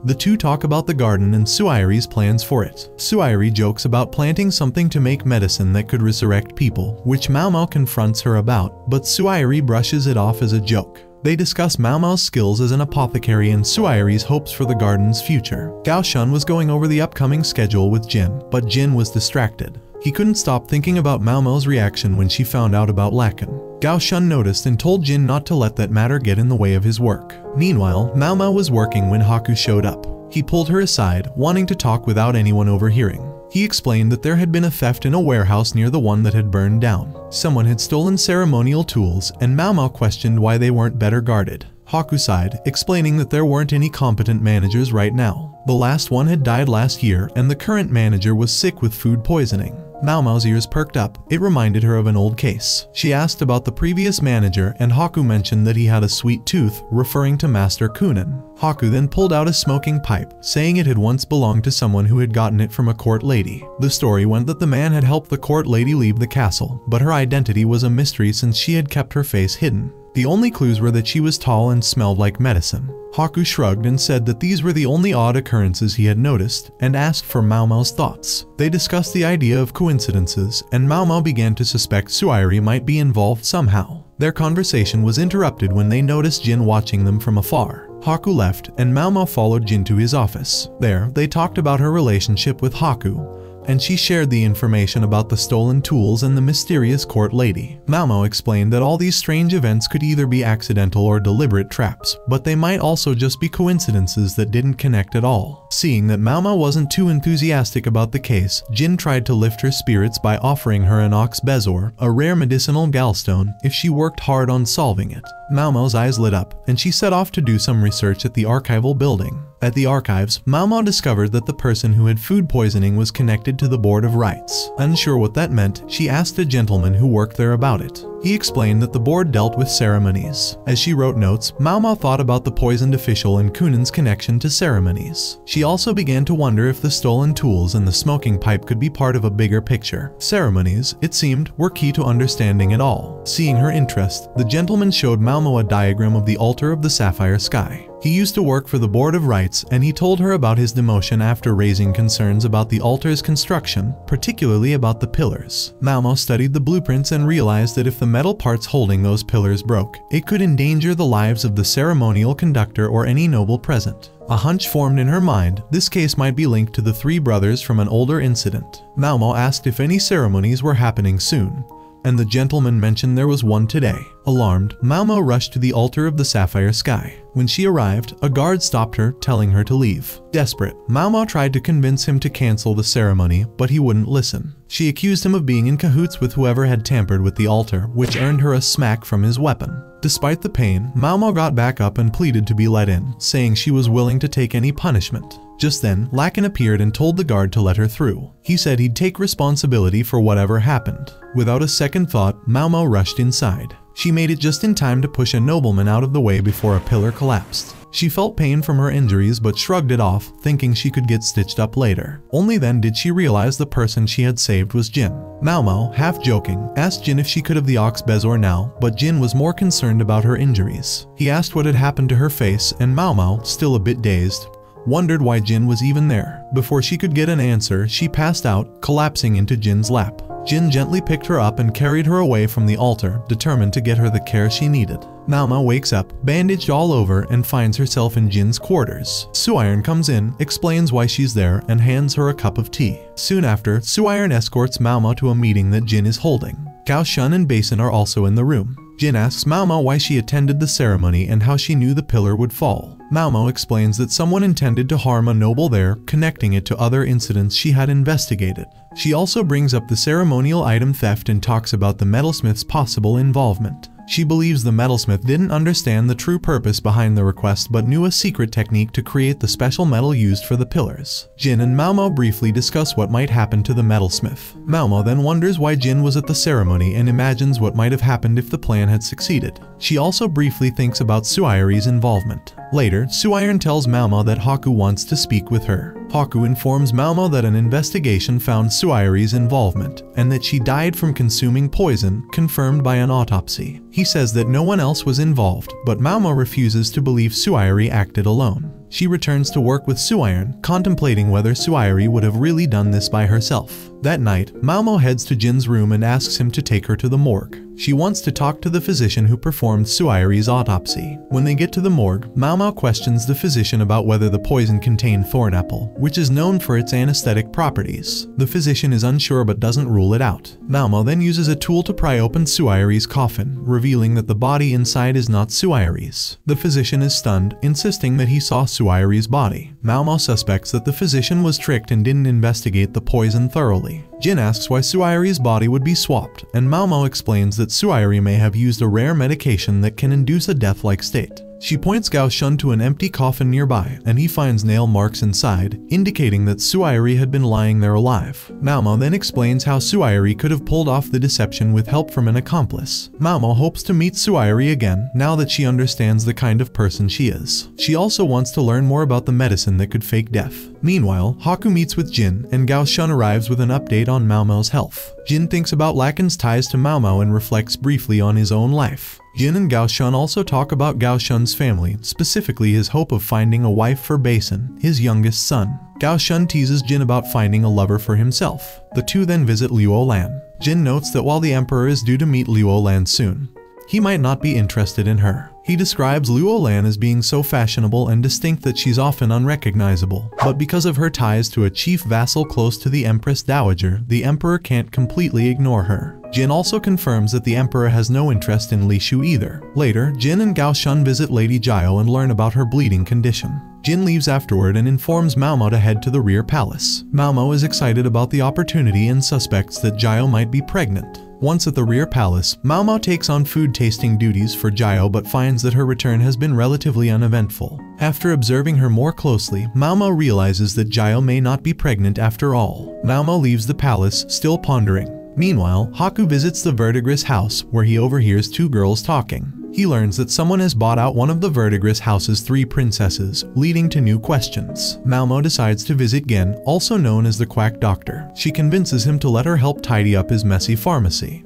The two talk about the garden and Suairi's plans for it. Suairi jokes about planting something to make medicine that could resurrect people, which Maomao confronts her about, but Suairi brushes it off as a joke. They discuss Maomao's skills as an apothecary and Suairi's hopes for the garden's future. Gao Shun was going over the upcoming schedule with Jin, but Jin was distracted. He couldn't stop thinking about Maomao's reaction when she found out about Lakan. Gao Shun noticed and told Jin not to let that matter get in the way of his work. Meanwhile, Maomao was working when Haku showed up. He pulled her aside, wanting to talk without anyone overhearing. He explained that there had been a theft in a warehouse near the one that had burned down. Someone had stolen ceremonial tools, and Maomao questioned why they weren't better guarded. Haku sighed, explaining that there weren't any competent managers right now. The last one had died last year, and the current manager was sick with food poisoning. Maomao's ears perked up. It reminded her of an old case. She asked about the previous manager, and Haku mentioned that he had a sweet tooth, referring to Master Kunin. Haku then pulled out a smoking pipe, saying it had once belonged to someone who had gotten it from a court lady. The story went that the man had helped the court lady leave the castle, but her identity was a mystery since she had kept her face hidden. The only clues were that she was tall and smelled like medicine. Haku shrugged and said that these were the only odd occurrences he had noticed, and asked for Maomao's thoughts. They discussed the idea of coincidences, and Maomao began to suspect Suairi might be involved somehow. Their conversation was interrupted when they noticed Jin watching them from afar. Haku left, and Maomao followed Jin to his office. There, they talked about her relationship with Haku, and she shared the information about the stolen tools and the mysterious court lady. Maomao explained that all these strange events could either be accidental or deliberate traps, but they might also just be coincidences that didn't connect at all. Seeing that Maomao wasn't too enthusiastic about the case, Jin tried to lift her spirits by offering her an ox bezor, a rare medicinal gallstone, if she worked hard on solving it. Maomao's eyes lit up, and she set off to do some research at the archival building. At the archives, Maomao discovered that the person who had food poisoning was connected to the Board of Rites. Unsure what that meant, she asked a gentleman who worked there about it. He explained that the board dealt with ceremonies. As she wrote notes, Maomao thought about the poisoned official and Kunin's connection to ceremonies. She also began to wonder if the stolen tools and the smoking pipe could be part of a bigger picture. Ceremonies, it seemed, were key to understanding it all. Seeing her interest, the gentleman showed Maomao a diagram of the altar of the sapphire sky. He used to work for the Board of Rites, and he told her about his demotion after raising concerns about the altar's construction, particularly about the pillars. Maomao studied the blueprints and realized that if the metal parts holding those pillars broke, it could endanger the lives of the ceremonial conductor or any noble present. A hunch formed in her mind. This case might be linked to the three brothers from an older incident. Maomao asked if any ceremonies were happening soon, and the gentleman mentioned there was one today. Alarmed, Maomao rushed to the altar of the sapphire sky. When she arrived, a guard stopped her, telling her to leave. Desperate, Maomao tried to convince him to cancel the ceremony, but he wouldn't listen. She accused him of being in cahoots with whoever had tampered with the altar, which earned her a smack from his weapon. Despite the pain, Maomao got back up and pleaded to be let in, saying she was willing to take any punishment. Just then, Lakan appeared and told the guard to let her through. He said he'd take responsibility for whatever happened. Without a second thought, Maomao rushed inside. She made it just in time to push a nobleman out of the way before a pillar collapsed. She felt pain from her injuries but shrugged it off, thinking she could get stitched up later. Only then did she realize the person she had saved was Jin. Maomao, half joking, asked Jin if she could have the ox bezor now, but Jin was more concerned about her injuries. He asked what had happened to her face, and Maomao, still a bit dazed, wondered why Jin was even there. Before she could get an answer, she passed out, collapsing into Jin's lap. Jin gently picked her up and carried her away from the altar, determined to get her the care she needed. Maomao wakes up, bandaged all over, and finds herself in Jin's quarters. Suiron comes in, explains why she's there, and hands her a cup of tea. Soon after, Suiron escorts Maomao to a meeting that Jin is holding. Gao Shun and Basin are also in the room. Jin asks Maomao why she attended the ceremony and how she knew the pillar would fall. Maomao explains that someone intended to harm a noble there, connecting it to other incidents she had investigated. She also brings up the ceremonial item theft and talks about the metalsmith's possible involvement. She believes the metalsmith didn't understand the true purpose behind the request but knew a secret technique to create the special metal used for the pillars. Jin and Maomao briefly discuss what might happen to the metalsmith. Maomao then wonders why Jin was at the ceremony and imagines what might have happened if the plan had succeeded. She also briefly thinks about Suire's involvement. Later, Suiren tells Maomao that Haku wants to speak with her. Haku informs Maomao that an investigation found Suire's involvement, and that she died from consuming poison, confirmed by an autopsy. He says that no one else was involved, but Maomao refuses to believe Suire acted alone. She returns to work with Suiren, contemplating whether Suire would have really done this by herself. That night, Maomao heads to Jin's room and asks him to take her to the morgue. She wants to talk to the physician who performed Suire's autopsy. When they get to the morgue, Maomao questions the physician about whether the poison contained thornapple, which is known for its anesthetic properties. The physician is unsure but doesn't rule it out. Maomao then uses a tool to pry open Suire's coffin, revealing that the body inside is not Suire's. The physician is stunned, insisting that he saw Suire's body. Maomao suspects that the physician was tricked and didn't investigate the poison thoroughly. Jin asks why Suire's body would be swapped, and Maomao explains that Suire may have used a rare medication that can induce a death-like state. She points Gao Shun to an empty coffin nearby, and he finds nail marks inside, indicating that Suire had been lying there alive. Maomao then explains how Suire could have pulled off the deception with help from an accomplice. Maomao hopes to meet Suire again, now that she understands the kind of person she is. She also wants to learn more about the medicine that could fake death. Meanwhile, Haku meets with Jin, and Gao Shun arrives with an update on Maomao's health. Jin thinks about Lacan's ties to Maomao and reflects briefly on his own life. Jin and Gao Shun also talk about Gao Shun's family, specifically his hope of finding a wife for Basin, his youngest son. Gao Shun teases Jin about finding a lover for himself. The two then visit Luo Lan. Jin notes that while the emperor is due to meet Luo Lan soon, he might not be interested in her. He describes Luo Lan as being so fashionable and distinct that she's often unrecognizable, but because of her ties to a chief vassal close to the Empress Dowager, the emperor can't completely ignore her. Jin also confirms that the emperor has no interest in Li Shu either. Later, Jin and Gao Shun visit Lady Jiao and learn about her bleeding condition. Jin leaves afterward and informs Maomao to head to the rear palace. Maomao is excited about the opportunity and suspects that Jiao might be pregnant. Once at the rear palace, Maomao takes on food tasting duties for Jiao but finds that her return has been relatively uneventful. After observing her more closely, Maomao realizes that Jiao may not be pregnant after all. Maomao leaves the palace, still pondering. Meanwhile, Haku visits the Verdigris house, where he overhears two girls talking. He learns that someone has bought out one of the Verdigris house's 3 princesses, leading to new questions. Maomao decides to visit Gen, also known as the Quack Doctor. She convinces him to let her help tidy up his messy pharmacy.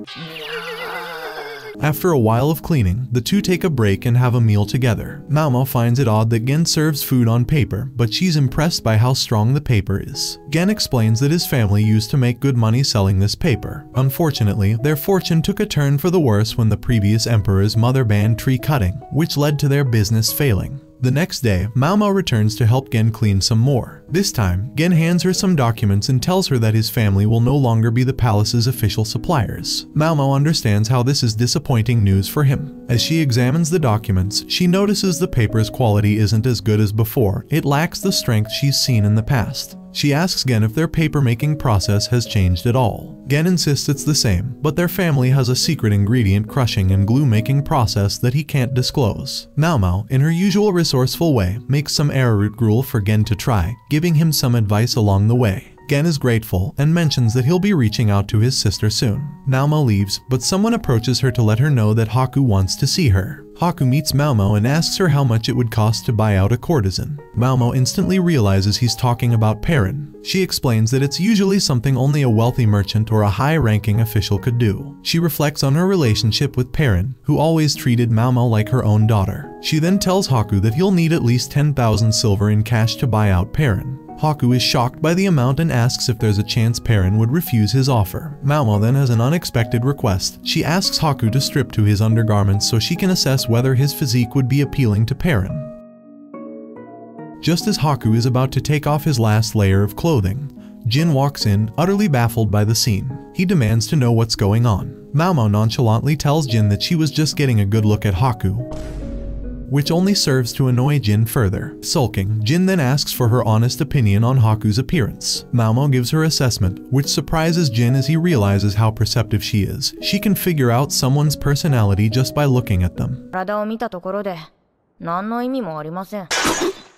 After a while of cleaning, the two take a break and have a meal together. Maomao finds it odd that Gen serves food on paper, but she's impressed by how strong the paper is. Gen explains that his family used to make good money selling this paper. Unfortunately, their fortune took a turn for the worse when the previous emperor's mother banned tree cutting, which led to their business failing. The next day, Maomao returns to help Gen clean some more. This time, Gen hands her some documents and tells her that his family will no longer be the palace's official suppliers. Maomao understands how this is disappointing news for him. As she examines the documents, she notices the paper's quality isn't as good as before. It lacks the strength she's seen in the past. She asks Gen if their paper-making process has changed at all. Gen insists it's the same, but their family has a secret ingredient crushing and glue-making process that he can't disclose. Maomao, in her usual resourceful way, makes some arrowroot gruel for Gen to try, giving him some advice along the way. Gen is grateful and mentions that he'll be reaching out to his sister soon. Maomao leaves, but someone approaches her to let her know that Haku wants to see her. Haku meets Maomao and asks her how much it would cost to buy out a courtesan. Maomao instantly realizes he's talking about Perrin. She explains that it's usually something only a wealthy merchant or a high-ranking official could do. She reflects on her relationship with Perrin, who always treated Maomao like her own daughter. She then tells Haku that he'll need at least 10,000 silver in cash to buy out Perrin. Haku is shocked by the amount and asks if there's a chance Perrin would refuse his offer. Maomao then has an unexpected request. She asks Haku to strip to his undergarments so she can assess whether his physique would be appealing to Perrin. Just as Haku is about to take off his last layer of clothing, Jin walks in, utterly baffled by the scene. He demands to know what's going on. Maomao nonchalantly tells Jin that she was just getting a good look at Haku. which only serves to annoy Jin further. Sulking, Jin then asks for her honest opinion on Haku's appearance. Maomao gives her assessment, which surprises Jin as he realizes how perceptive she is. She can figure out someone's personality just by looking at them.
体を見たところで何の意味もありません。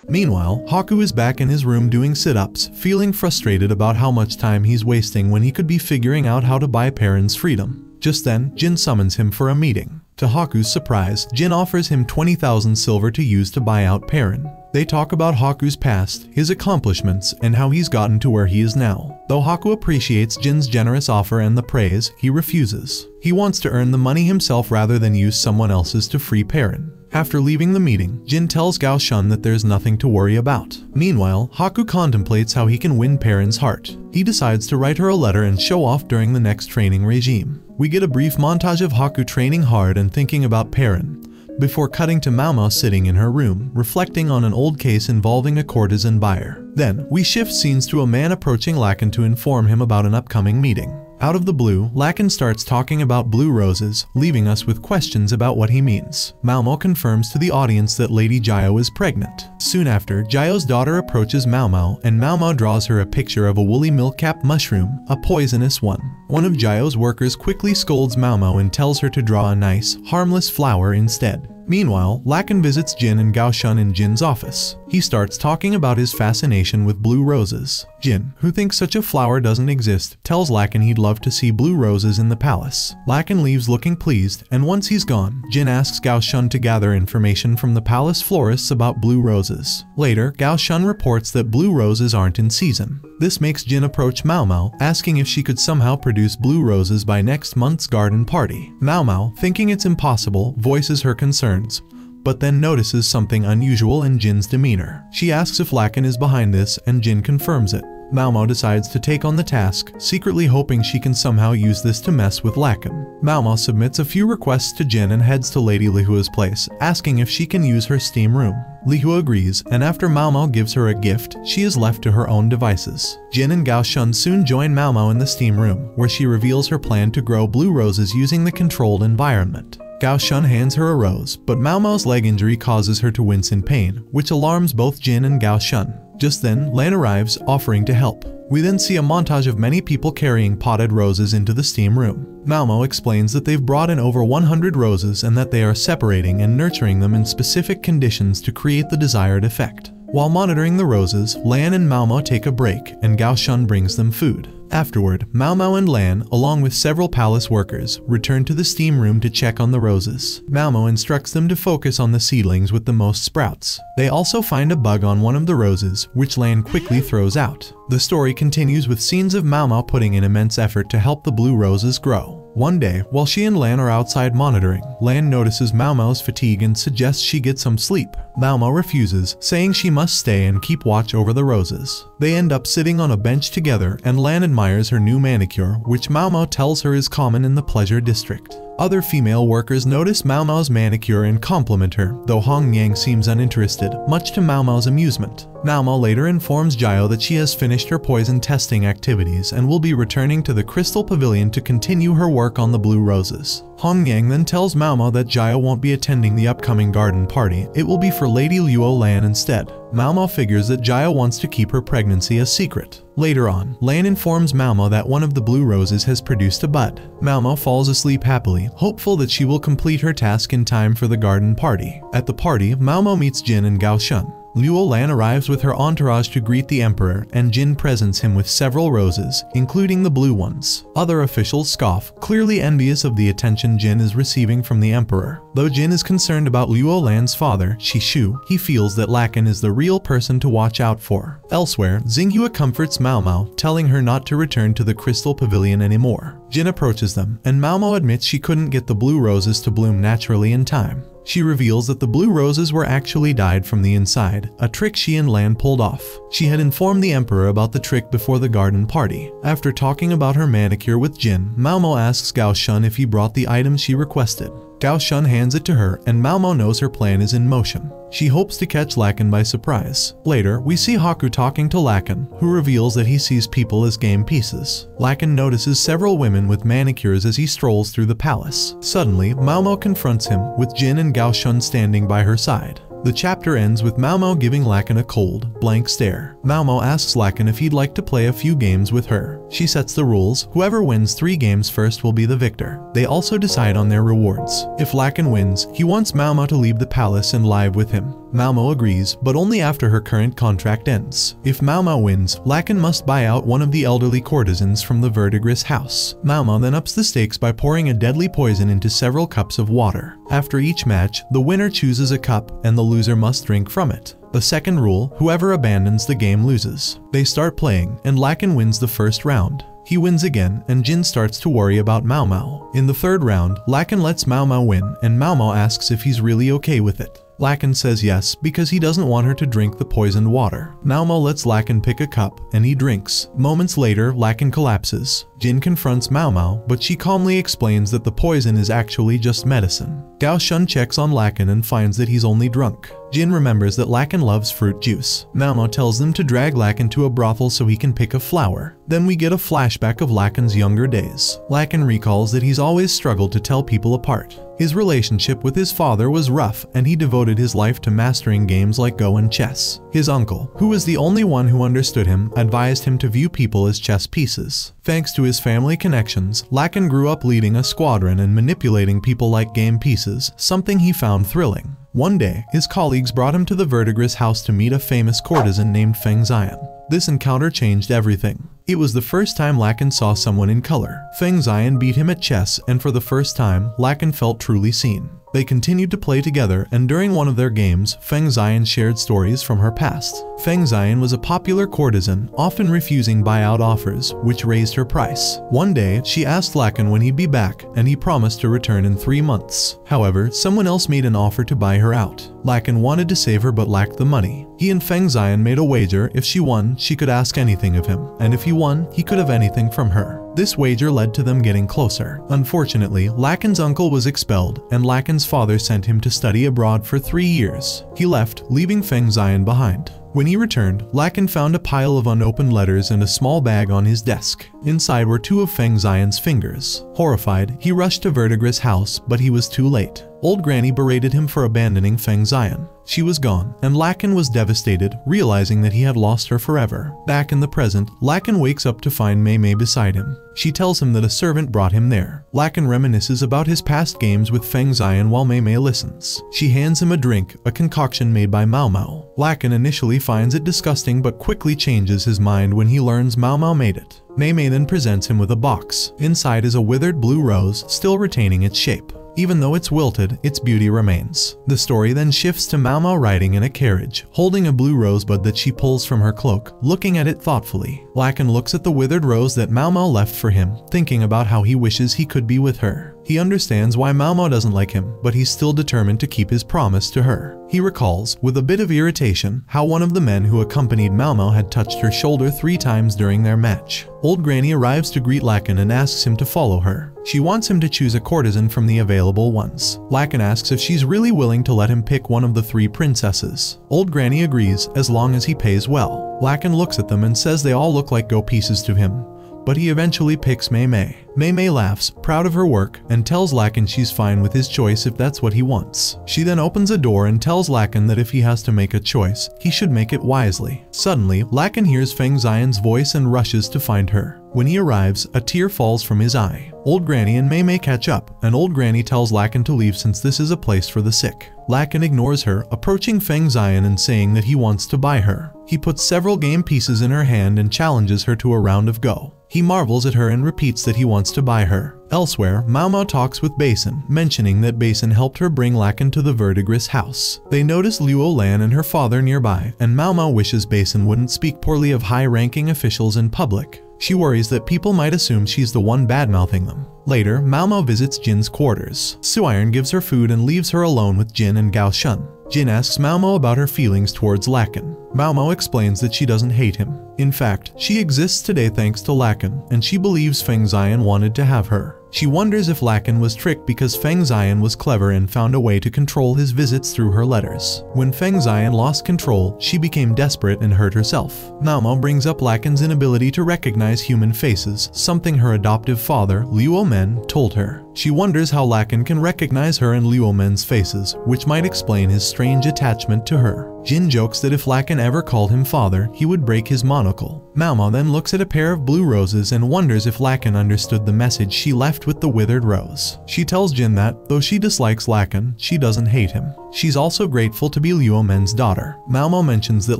Meanwhile, Haku is back in his room doing sit-ups, feeling frustrated about how much time he's wasting when he could be figuring out how to buy Perrin's freedom. Just then, Jin summons him for a meeting. To Haku's surprise, Jin offers him 20,000 silver to use to buy out Perrin. They talk about Haku's past, his accomplishments, and how he's gotten to where he is now. Though Haku appreciates Jin's generous offer and the praise, he refuses. He wants to earn the money himself rather than use someone else's to free Perrin. After leaving the meeting, Jin tells Gao Shun that there's nothing to worry about. Meanwhile, Haku contemplates how he can win Perrin's heart. He decides to write her a letter and show off during the next training regime. We get a brief montage of Haku training hard and thinking about Perrin, before cutting to Maomao sitting in her room, reflecting on an old case involving a courtesan buyer. Then, we shift scenes to a man approaching Lakan to inform him about an upcoming meeting. Out of the blue, Lakan starts talking about blue roses, leaving us with questions about what he means. Maomao confirms to the audience that Lady Jiao is pregnant. Soon after, Jiao's daughter approaches Maomao, and Maomao draws her a picture of a woolly milk-capped mushroom, a poisonous one. One of Jiao's workers quickly scolds Maomao and tells her to draw a nice, harmless flower instead. Meanwhile, Lakan visits Jin and Gao Shun in Jin's office. He starts talking about his fascination with blue roses. Jin, who thinks such a flower doesn't exist, tells Lakan he'd love to see blue roses in the palace. Lakan leaves looking pleased, and once he's gone, Jin asks Gao Shun to gather information from the palace florists about blue roses. Later, Gao Shun reports that blue roses aren't in season. This makes Jin approach Maomao, asking if she could somehow produce blue roses by next month's garden party. Maomao, thinking it's impossible, voices her concerns, but then notices something unusual in Jin's demeanor. She asks if Lakan is behind this, and Jin confirms it. Maomao decides to take on the task, secretly hoping she can somehow use this to mess with Lakan. Maomao submits a few requests to Jin and heads to Lady Lihua's place, asking if she can use her steam room. Lihua agrees, and after Maomao gives her a gift, she is left to her own devices. Jin and Gao Shun soon join Maomao in the steam room, where she reveals her plan to grow blue roses using the controlled environment. Gao Shun hands her a rose, but Maomao's leg injury causes her to wince in pain, which alarms both Jin and Gao Shun. Just then, Lan arrives, offering to help. We then see a montage of many people carrying potted roses into the steam room. Maomao explains that they've brought in over 100 roses and that they are separating and nurturing them in specific conditions to create the desired effect. While monitoring the roses, Lan and Maomao take a break, and Gao Shun brings them food. Afterward, Maomao and Lan, along with several palace workers, return to the steam room to check on the roses. Maomao instructs them to focus on the seedlings with the most sprouts. They also find a bug on one of the roses, which Lan quickly throws out. The story continues with scenes of Maomao putting in immense effort to help the blue roses grow. One day, while she and Lan are outside monitoring, Lan notices Maomao's fatigue and suggests she get some sleep. Maomao refuses, saying she must stay and keep watch over the roses. They end up sitting on a bench together, and Lan admires her new manicure, which Maomao tells her is common in the pleasure district. Other female workers notice Maomao's manicure and compliment her, though Hong Yang seems uninterested, much to Maomao's amusement. Maomao later informs Jiao that she has finished her poison testing activities and will be returning to the Crystal Pavilion to continue her work on the blue roses. Hong Yang then tells Maomao that Jiao won't be attending the upcoming garden party, it will be for Lady Luo Lan instead. Maomao figures that Jiao wants to keep her pregnancy a secret. Later on, Lan informs Maomao that one of the blue roses has produced a bud. Maomao falls asleep happily, hopeful that she will complete her task in time for the garden party. At the party, Maomao meets Jin and Gao Shun. Luo Lan arrives with her entourage to greet the emperor, and Jin presents him with several roses, including the blue ones. Other officials scoff, clearly envious of the attention Jin is receiving from the emperor. Though Jin is concerned about Luo Lan's father, Shishu, he feels that Lakan is the real person to watch out for. Elsewhere, Xinghua comforts Maomao, telling her not to return to the Crystal Pavilion anymore. Jin approaches them, and Maomao admits she couldn't get the blue roses to bloom naturally in time. She reveals that the blue roses were actually dyed from the inside, a trick she and Lan pulled off. She had informed the emperor about the trick before the garden party. After talking about her manicure with Jin, Maomao asks Gao Shun if he brought the items she requested. Gao Shun hands it to her and Maomao knows her plan is in motion. She hopes to catch Lakan by surprise. Later, we see Haku talking to Lakan, who reveals that he sees people as game pieces. Lakan notices several women with manicures as he strolls through the palace. Suddenly, Maomao confronts him, with Jin and Gao Shun standing by her side. The chapter ends with Maomao giving Lakan a cold, blank stare. Maomao asks Lakan if he'd like to play a few games with her. She sets the rules. Whoever wins 3 games first will be the victor. They also decide on their rewards. If Lakan wins, he wants Maomao to leave the palace and live with him. Maomao agrees, but only after her current contract ends. If Maomao wins, Lakan must buy out one of the elderly courtesans from the verdigris house. Maomao then ups the stakes by pouring a deadly poison into several cups of water. After each match, the winner chooses a cup and the loser must drink from it. The second rule, whoever abandons the game loses. They start playing, and Lakan wins the first round. He wins again, and Jin starts to worry about Maomao. In the third round, Lakan lets Maomao win, and Maomao asks if he's really okay with it. Lakan says yes because he doesn't want her to drink the poisoned water. Maomao lets Lakan pick a cup, and he drinks. Moments later, Lakan collapses. Jin confronts Maomao, but she calmly explains that the poison is actually just medicine. Gao Shun checks on Lakan and finds that he's only drunk. Jin remembers that Lakan loves fruit juice. Maomao tells them to drag Lakan to a brothel so he can pick a flower. Then we get a flashback of Lakan's younger days. Lakan recalls that he's always struggled to tell people apart. His relationship with his father was rough, and he devoted his life to mastering games like Go and chess. His uncle, who was the only one who understood him, advised him to view people as chess pieces. Thanks to his family connections, Lakan grew up leading a squadron and manipulating people like game pieces, something he found thrilling. One day, his colleagues brought him to the verdigris house to meet a famous courtesan named Feng Xian. This encounter changed everything. It was the first time Lakan saw someone in color. Feng Xian beat him at chess, and for the first time, Lakan felt truly seen. They continued to play together, and during one of their games, Feng Xian shared stories from her past. Feng Xian was a popular courtesan, often refusing buyout offers, which raised her price. One day, she asked Lakan when he'd be back, and he promised to return in 3 months. However, someone else made an offer to buy her out. Lakan wanted to save her but lacked the money. He and Feng Xian made a wager. If she won, she could ask anything of him, and if he won, he could have anything from her. This wager led to them getting closer. Unfortunately, Lakan's uncle was expelled, and Lakan's father sent him to study abroad for 3 years. He left, leaving Feng Xian behind. When he returned, Lakan found a pile of unopened letters and a small bag on his desk. Inside were 2 of Feng Xian's fingers. Horrified, he rushed to Verdigris' house, but he was too late. Old Granny berated him for abandoning Feng Xian. She was gone, and Lakan was devastated, realizing that he had lost her forever. Back in the present, Lakan wakes up to find Maomao beside him. She tells him that a servant brought him there. Lakan reminisces about his past games with Feng Xian while Maomao listens. She hands him a drink, a concoction made by Maomao. Lakan initially finds it disgusting but quickly changes his mind when he learns Maomao made it. Maomao then presents him with a box. Inside is a withered blue rose, still retaining its shape. Even though it's wilted, its beauty remains. The story then shifts to Maomao riding in a carriage, holding a blue rosebud that she pulls from her cloak, looking at it thoughtfully. Lakan looks at the withered rose that Maomao left for him, thinking about how he wishes he could be with her. He understands why Maomao doesn't like him, but he's still determined to keep his promise to her. He recalls, with a bit of irritation, how one of the men who accompanied Maomao had touched her shoulder 3 times during their match. Old Granny arrives to greet Lakan and asks him to follow her. She wants him to choose a courtesan from the available ones. Lakan asks if she's really willing to let him pick one of the 3 princesses. Old Granny agrees, as long as he pays well. Lakan looks at them and says they all look like go pieces to him, but he eventually picks Maomao. Maomao laughs, proud of her work, and tells Lakan she's fine with his choice if that's what he wants. She then opens a door and tells Lakan that if he has to make a choice, he should make it wisely. Suddenly, Lakan hears Feng Xian's voice and rushes to find her. When he arrives, a tear falls from his eye. Old Granny and Maomao catch up, and Old Granny tells Lakan to leave since this is a place for the sick. Lakan ignores her, approaching Feng Xian and saying that he wants to buy her. He puts several game pieces in her hand and challenges her to a round of Go. He marvels at her and repeats that he wants to buy her. Elsewhere, Maomao talks with Basin, mentioning that Basin helped her bring Lakan to the Verdigris house. They notice Luo Lan and her father nearby, and Maomao wishes Basin wouldn't speak poorly of high-ranking officials in public. She worries that people might assume she's the one bad-mouthing them. Later, Maomao visits Jin's quarters. Suiron gives her food and leaves her alone with Jin and Gao Shun. Jin asks Maomao about her feelings towards Lakan. Maomao explains that she doesn't hate him. In fact, she exists today thanks to Lakan, and she believes Feng Xian wanted to have her. She wonders if Lakan was tricked because Feng Xian was clever and found a way to control his visits through her letters. When Feng Xian lost control, she became desperate and hurt herself. Maomao brings up Lakan's inability to recognize human faces, something her adoptive father, Liu Omen, told her. She wonders how Lakan can recognize her and Liu Omen's faces, which might explain his strange attachment to her. Jin jokes that if Lakan ever called him father, he would break his monocle. Maomao then looks at a pair of blue roses and wonders if Lakan understood the message she left with the withered rose. She tells Jin that, though she dislikes Lakan, she doesn't hate him. She's also grateful to be Liu Omen's daughter. Maomao mentions that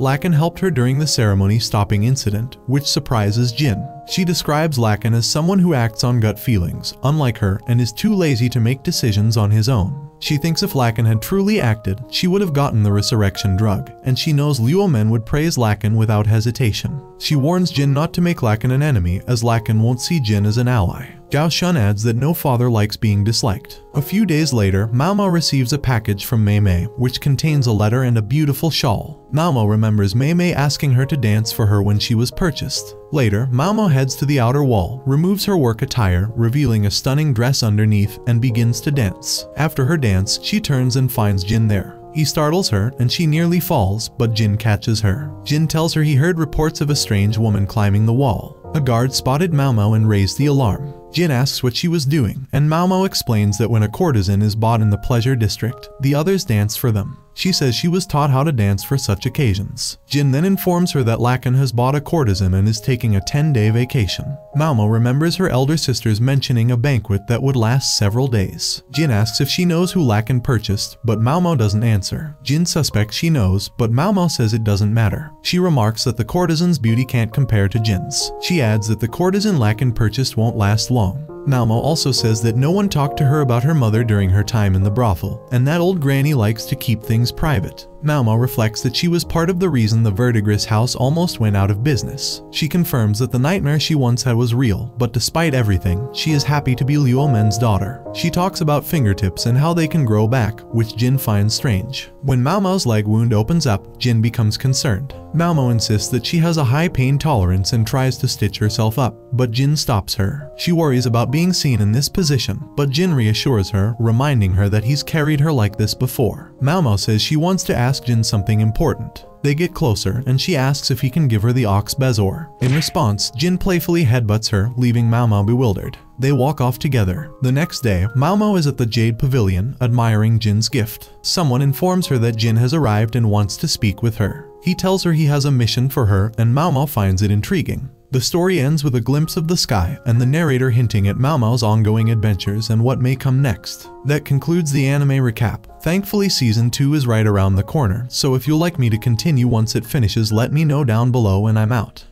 Lakan helped her during the ceremony stopping incident, which surprises Jin. She describes Lakan as someone who acts on gut feelings, unlike her, and is too lazy to make decisions on his own. She thinks if Lakan had truly acted, she would have gotten the resurrection drug, and she knows Liu Omen would praise Lakan without hesitation. She warns Jin not to make Lakan an enemy, as Lakan won't see Jin as an ally. Gao Shun adds that no father likes being disliked. A few days later, Maomao receives a package from Mei, which contains a letter and a beautiful shawl. Maomao remembers Mei asking her to dance for her when she was purchased. Later, Maomao heads to the outer wall, removes her work attire, revealing a stunning dress underneath, and begins to dance. After her dance, she turns and finds Jin there. He startles her, and she nearly falls, but Jin catches her. Jin tells her he heard reports of a strange woman climbing the wall. A guard spotted Maomao and raised the alarm. Jin asks what she was doing, and Maomao explains that when a courtesan is bought in the pleasure district, the others dance for them. She says she was taught how to dance for such occasions. Jin then informs her that Lakan has bought a courtesan and is taking a 10-day vacation. Maomao remembers her elder sisters mentioning a banquet that would last several days. Jin asks if she knows who Lakan purchased, but Maomao doesn't answer. Jin suspects she knows, but Maomao says it doesn't matter. She remarks that the courtesan's beauty can't compare to Jin's. She adds that the courtesan Lakan purchased won't last long. Maomao also says that no one talked to her about her mother during her time in the brothel, and that old granny likes to keep things private. Maomao reflects that she was part of the reason the Verdigris house almost went out of business. She confirms that the nightmare she once had was real, but despite everything, she is happy to be Liu Omen's daughter. She talks about fingertips and how they can grow back, which Jin finds strange. When Maomao's leg wound opens up, Jin becomes concerned. Maomao insists that she has a high pain tolerance and tries to stitch herself up, but Jin stops her. She worries about being seen in this position, but Jin reassures her, reminding her that he's carried her like this before. Maomao says she wants to ask Jin something important. They get closer, and she asks if he can give her the ox bezor. In response, Jin playfully headbutts her, leaving Maomao bewildered. They walk off together. The next day, Maomao is at the Jade Pavilion, admiring Jin's gift. Someone informs her that Jin has arrived and wants to speak with her. He tells her he has a mission for her, and Maomao finds it intriguing. The story ends with a glimpse of the sky, and the narrator hinting at Maomao's ongoing adventures and what may come next. That concludes the anime recap. Thankfully, Season 2 is right around the corner, so if you'd like me to continue once it finishes, let me know down below and I'm out.